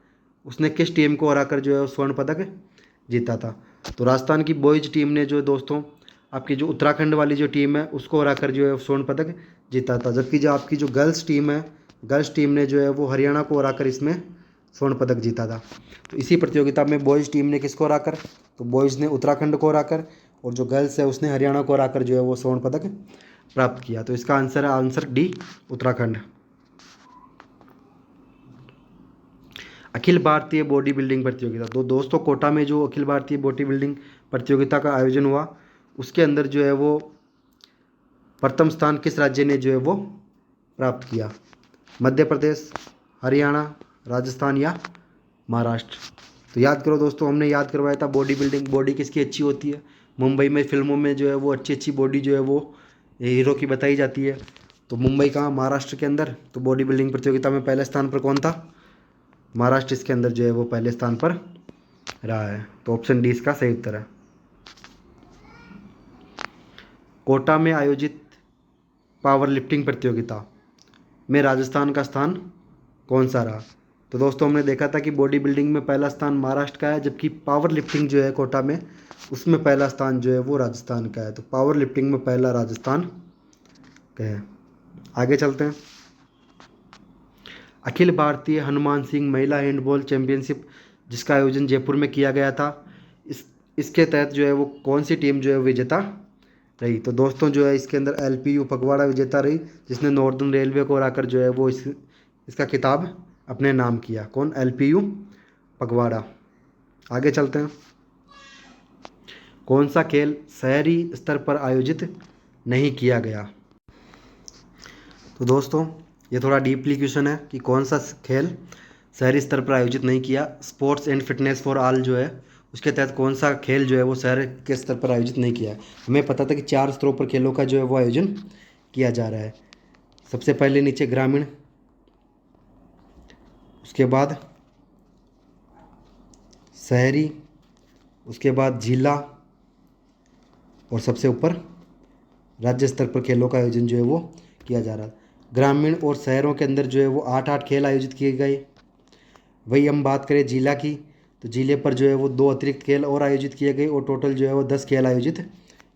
उसने किस टीम को हराकर जो है स्वर्ण पदक जीता था। तो राजस्थान की बॉयज़ टीम ने जो दोस्तों आपकी जो उत्तराखंड वाली जो टीम है उसको हराकर जो है स्वर्ण पदक जीता था। जबकि जो आपकी जो गर्ल्स टीम है, गर्ल्स टीम ने जो है वो हरियाणा को हराकर इसमें स्वर्ण पदक जीता था। तो इसी प्रतियोगिता में बॉयज़ टीम ने किसको हराकर, तो बॉयज़ ने उत्तराखंड को हराकर, और जो गर्ल्स है उसने हरियाणा को हराकर जो है वो स्वर्ण पदक प्राप्त किया। तो इसका आंसर है answer D, Uttarakhand. Akhil Bharatiya body building प्रतियोगिता, तो दोस्तों कोटा में जो अखिल भारतीय बॉडी बिल्डिंग प्रतियोगिता का आयोजन हुआ उसके अंदर जो है वो प्रथम स्थान किस राज्य ने जो है वो प्राप्त किया। मध्य प्रदेश, हरियाणा, राजस्थान या महाराष्ट्र। तो याद करो दोस्तों, हमने याद करवाया था बॉडी बिल्डिंग, बॉडी किसकी अच्छी होती है। मुंबई में फिल्मों में जो है वो अच्छी अच्छी बॉडी जो है वो हीरो की बताई जाती है। तो मुंबई कहाँ, महाराष्ट्र के अंदर। तो बॉडी बिल्डिंग प्रतियोगिता में पहले स्थान पर कौन था, महाराष्ट्र इसके अंदर जो है वो पहले स्थान पर रहा है। तो ऑप्शन डी इसका सही उत्तर है। कोटा में आयोजित पावर लिफ्टिंग प्रतियोगिता में राजस्थान का स्थान कौन सा रहा। तो दोस्तों हमने देखा था कि बॉडी बिल्डिंग में पहला स्थान महाराष्ट्र का है, जबकि पावर लिफ्टिंग जो है कोटा में उसमें पहला स्थान जो है वो राजस्थान का है। तो पावर लिफ्टिंग में पहला राजस्थान का है। आगे चलते हैं। अखिल भारतीय हनुमान सिंह महिला हैंडबॉल चैंपियनशिप जिसका आयोजन जयपुर में किया गया था, इसके तहत जो है वो कौन सी टीम जो है विजेता रही। तो दोस्तों जो है इसके अंदर एलपीयू फगवाड़ा विजेता रही, जिसने नॉर्दर्न रेलवे को हराकर जो है वो इसका खिताब अपने नाम किया। कौन, एलपीयू फगवाड़ा। आगे चलते हैं। कौन सा खेल शहरी स्तर पर आयोजित नहीं किया गया। तो दोस्तों ये थोड़ा डीपली क्वेश्चन है कि कौन सा खेल शहरी स्तर पर आयोजित नहीं किया। Sports and fitness for all जो है उसके तहत कौन सा खेल जो है वो शहर के स्तर पर आयोजित नहीं किया है। हमें पता था कि 4 स्तरों पर खेलों का जो है वो आयोजन किया जा रहा है। सबसे पहले नीचे ग्रामीण, उसके बाद शहरी, उसके बाद जिला, और सबसे ऊपर राज्य स्तर पर खेलों का आयोजन जो है वो किया जा रहा है। ग्रामीण और शहरों के अंदर जो है वो 8-8 खेल आयोजित किए गए। वही हम बात करें जिला की, तो जिले पर जो है वो 2 अतिरिक्त खेल और आयोजित किए गए, और टोटल जो है वो 10 खेल आयोजित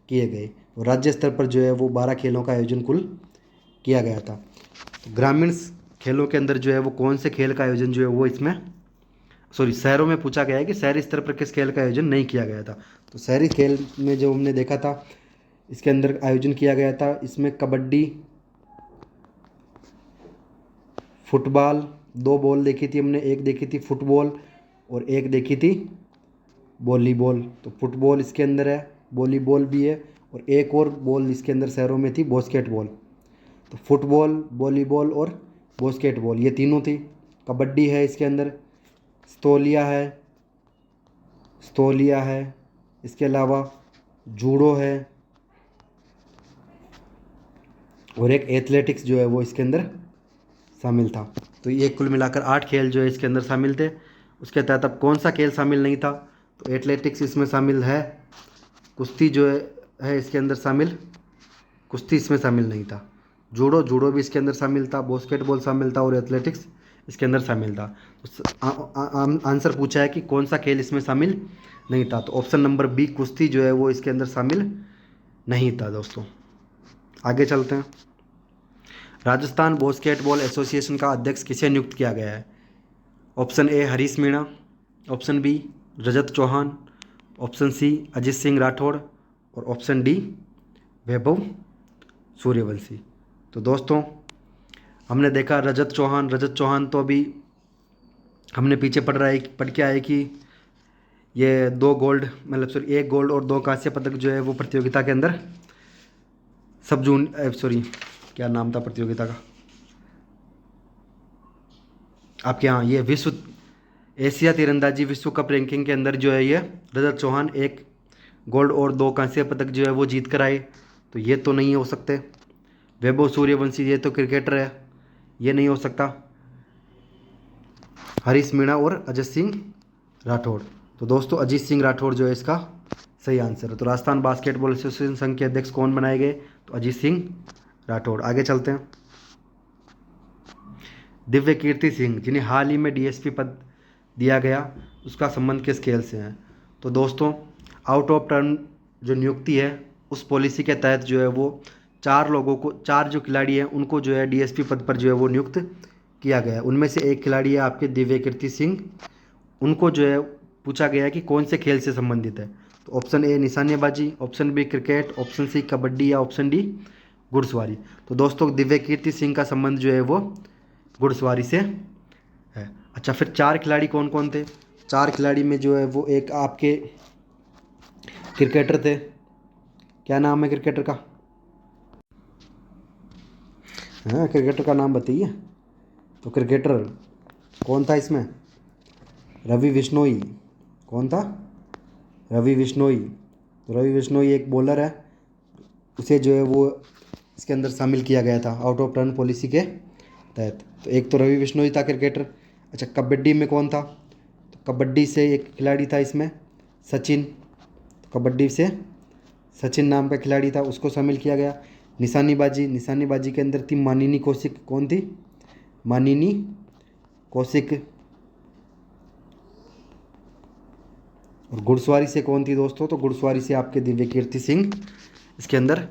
किए गए। और राज्य स्तर पर जो है वो 12 खेलों का आयोजन कुल किया गया था। तो ग्रामीण खेलों के अंदर जो है वो कौन से खेल का आयोजन जो है वो इसमें शहरों में पूछा गया है कि शहरी स्तर पर किस खेल का आयोजन नहीं किया गया था। तो शहरी खेल में जो हमने देखा था इसके अंदर आयोजन किया गया था, इसमें कबड्डी, फुटबॉल, 2 बॉल देखी थी हमने, एक देखी थी फुटबॉल और एक देखी थी वॉलीबॉल। तो फुटबॉल इसके अंदर है, वॉलीबॉल भी है, और एक और बॉल इसके अंदर शहरों में थी बास्केटबॉल। तो फुटबॉल, वॉलीबॉल और बास्केटबॉल ये तीनों थी। कबड्डी है इसके अंदर, स्तोलिया है, इसके अलावा जूडो है, और एक एथलेटिक्स जो है वो इसके अंदर शामिल था। तो ये कुल मिलाकर 8 खेल जो है इसके अंदर शामिल थे। उसके तहत अब कौन सा खेल शामिल नहीं था, तो एथलेटिक्स इसमें शामिल है, कुश्ती जो है इसके अंदर शामिल, कुश्ती इसमें शामिल नहीं था। जूडो भी इसके अंदर शामिल था, बास्केटबॉल शामिल था, और एथलेटिक्स इसके अंदर शामिल था। तो आंसर पूछा है कि कौन सा खेल इसमें शामिल नहीं था, तो ऑप्शन नंबर बी कुश्ती जो है वो इसके अंदर शामिल नहीं था दोस्तों। आगे चलते हैं। राजस्थान बास्केटबॉल एसोसिएशन का अध्यक्ष किसे नियुक्त किया गया है। Option A Harish Meena, option B Rajat Chauhan, option C Ajit Singh Rathore और ऑप्शन डी वैभव सूर्यवंशी। तो दोस्तों हमने देखा रजत चौहान तो अभी हमने पीछे पढ़ के आए कि ये 2 गोल्ड मतलब सॉरी 1 गोल्ड और 2 कांस्य पदक जो है वो प्रतियोगिता के अंदर सब जून सॉरी क्या नाम था प्रतियोगिता का आपके यहाँ, ये विश्व एशिया तीरंदाजी विश्व कप रैंकिंग के अंदर जो है ये रजत चौहान 1 गोल्ड और 2 कांस्य पदक जो है वो जीत कर आए। तो ये तो नहीं हो सकते। वैभव सूर्यवंशी ये तो क्रिकेटर है, ये नहीं हो सकता। हरीश मीणा और अजय सिंह राठौड़। तो दोस्तों अजीत सिंह राठौड़ जो है इसका सही आंसर है। तो राजस्थान बास्केटबॉल एसोसिएशन संघ के अध्यक्ष कौन बनाए गए? तो अजीत सिंह राठौड़। आगे चलते हैं। दिव्य कीर्ति सिंह जिन्हें हाल ही में डीएसपी पद दिया गया उसका संबंध किस खेल से है? तो दोस्तों आउट ऑफ टर्न जो नियुक्ति है उस पॉलिसी के तहत जो है वो 4 जो खिलाड़ी हैं उनको जो है डीएसपी पद पर जो है वो नियुक्त किया गया है। उनमें से एक खिलाड़ी है आपके दिव्य कीर्ति सिंह। उनको जो है पूछा गया है कि कौन से खेल से संबंधित है। तो ऑप्शन ए निशानेबाजी, option B cricket, option C kabaddi या ऑप्शन डी घुड़सवारी। तो दोस्तों दिव्य कीर्ति सिंह का संबंध जो है वो घुड़सवारी से है। अच्छा फिर 4 खिलाड़ी कौन कौन थे? 4 खिलाड़ी में जो है वो एक आपके क्रिकेटर थे। क्या नाम है क्रिकेटर का? हाँ क्रिकेटर का नाम बताइए। तो क्रिकेटर कौन था इसमें? रवि बिश्नोई। कौन था? रवि बिश्नोई। तो रवि बिश्नोई एक बॉलर है, उसे जो है वो इसके अंदर शामिल किया गया था आउट ऑफ टर्न पॉलिसी के तहत। तो एक तो रवि बिश्नोई था क्रिकेटर। अच्छा कबड्डी में कौन था? तो कबड्डी से एक खिलाड़ी था इसमें सचिन। तो कबड्डी से सचिन नाम का खिलाड़ी था, उसको शामिल किया गया। निशानेबाजी के अंदर थी मानिनी कौशिक। कौन थी? मानिनी कौशिक। और घुड़सवारी से कौन थी दोस्तों? तो घुड़सवारी से आपके दिव्य कीर्ति सिंह इसके अंदर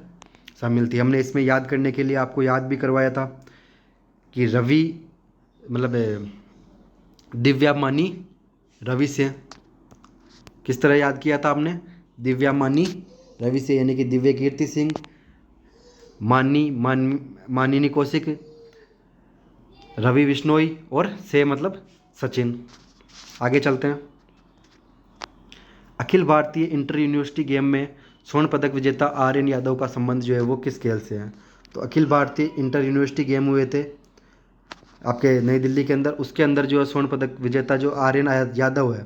शामिल थी। हमने इसमें याद करने के लिए आपको याद भी करवाया था कि रवि मतलब दिव्या मानी रवि से। किस तरह याद किया था आपने? दिव्या मानी रवि से, यानी कि दिव्य कीर्ति सिंह, मानिनी कौशिक, रवि बिश्नोई और से मतलब सचिन। आगे चलते हैं। Akhil Bharatiya inter university game में स्वर्ण पदक विजेता आर्यन यादव का संबंध जो है वो किस खेल से है? तो Akhil Bharatiya inter university game हुए थे आपके नई दिल्ली के अंदर, उसके अंदर जो है स्वर्ण पदक विजेता जो आर्यन यादव है,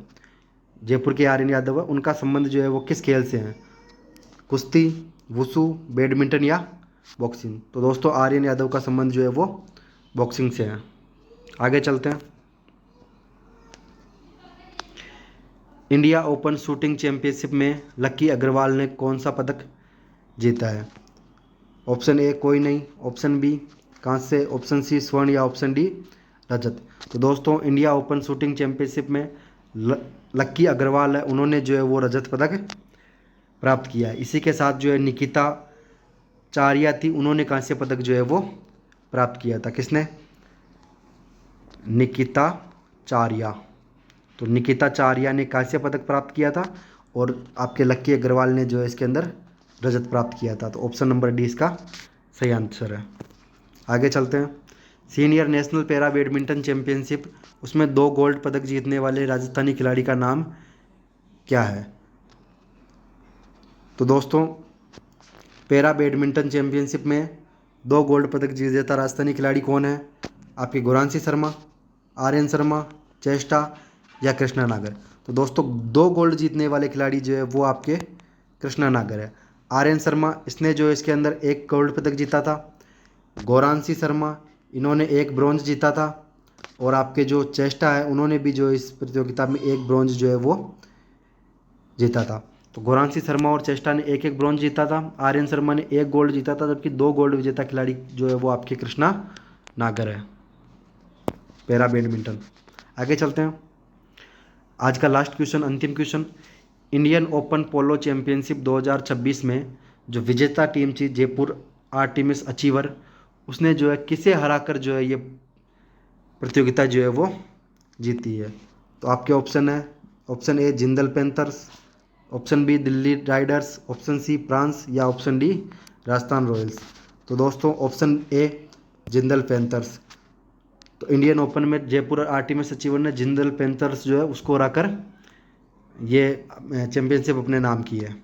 जयपुर के आर्यन यादव है, उनका संबंध जो है वो किस खेल से है? कुश्ती, वुशु, बैडमिंटन या बॉक्सिंग। तो दोस्तों आर्यन यादव का संबंध जो है वो बॉक्सिंग से है। आगे चलते हैं। इंडिया ओपन शूटिंग चैंपियनशिप में लक्की अग्रवाल ने कौन सा पदक जीता है? ऑप्शन ए कोई नहीं, ऑप्शन बी कांस्य, ऑप्शन सी स्वर्ण या ऑप्शन डी रजत। तो दोस्तों इंडिया ओपन शूटिंग चैंपियनशिप में लक्की अग्रवाल है, उन्होंने जो है वो रजत पदक प्राप्त किया है। इसी के साथ जो है निकिता चारिया थी, उन्होंने कांस्य पदक जो है वो प्राप्त किया था। किसने? निकिता चारिया। तो निकिता चारिया ने कांस्य पदक प्राप्त किया था और आपके लक्की अग्रवाल ने जो है इसके अंदर रजत प्राप्त किया था। तो ऑप्शन नंबर डी इसका सही आंसर है। आगे चलते हैं। Senior national para badminton championship, उसमें 2 गोल्ड पदक जीतने वाले राजस्थानी खिलाड़ी का नाम क्या है? तो दोस्तों पैरा बैडमिंटन चैंपियनशिप में 2 गोल्ड पदक विजेता राजस्थानी खिलाड़ी कौन है? आपके गुरांशी शर्मा, आर्यन शर्मा, चेष्टा या कृष्णा नागर। तो दोस्तों 2 गोल्ड जीतने वाले खिलाड़ी जो है वो आपके कृष्णा नागर है। आर्यन शर्मा इसने जो इसके अंदर 1 गोल्ड पदक जीता था। गौरांशी शर्मा इन्होंने 1 ब्रॉन्ज जीता था। और आपके जो चेष्टा है उन्होंने भी जो इस प्रतियोगिता में 1 ब्रॉन्ज जो है वो जीता था। तो गौरांशी शर्मा और चेष्टा ने 1-1 ब्रॉन्ज जीता था। आर्यन शर्मा ने 1 गोल्ड जीता था, जबकि 2 गोल्ड विजेता खिलाड़ी जो है वो आपके कृष्णा नागर है पैरा बैडमिंटन। आगे चलते हैं। आज का लास्ट क्वेश्चन, अंतिम क्वेश्चन। इंडियन ओपन पोलो चैंपियनशिप 2026 में जो विजेता टीम थी जयपुर आर्टिमिस अचीवर, उसने जो है किसे हराकर जो है ये प्रतियोगिता जो है वो जीती है? तो आपके ऑप्शन है, option A Jindal Panthers, option B Delhi Riders, option C France या ऑप्शन डी राजस्थान रॉयल्स। तो दोस्तों ऑप्शन ए जिंदल पैंथर्स। तो इंडियन ओपन में जयपुर आरटी में सचिवन ने जिंदल पैंथर्स जो है उसको हराकर ये चैंपियनशिप अपने नाम की है।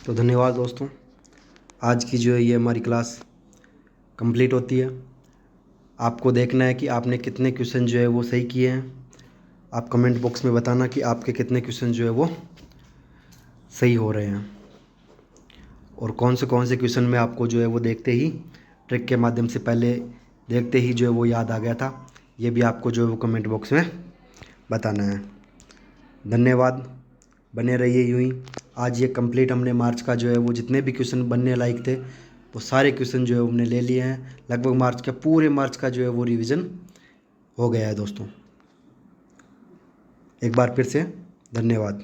तो धन्यवाद दोस्तों, आज की जो है ये हमारी क्लास कंप्लीट होती है। आपको देखना है कि आपने कितने क्वेश्चन जो है वो सही किए हैं। आप कमेंट बॉक्स में बताना कि आपके कितने क्वेश्चन जो है वो सही हो रहे हैं और कौन से क्वेश्चन में आपको जो है वो देखते ही ट्रिक के माध्यम से पहले देखते ही जो है वो याद आ गया था। ये भी आपको जो है वो कमेंट बॉक्स में बताना है। धन्यवाद, बने रहिए यूं ही। आज ये कंप्लीट हमने मार्च का जो है वो जितने भी क्वेश्चन बनने लायक थे वो सारे क्वेश्चन जो है हमने ले लिए हैं। लगभग मार्च का पूरे मार्च का जो है वो रिवीजन हो गया है दोस्तों। एक बार फिर से धन्यवाद।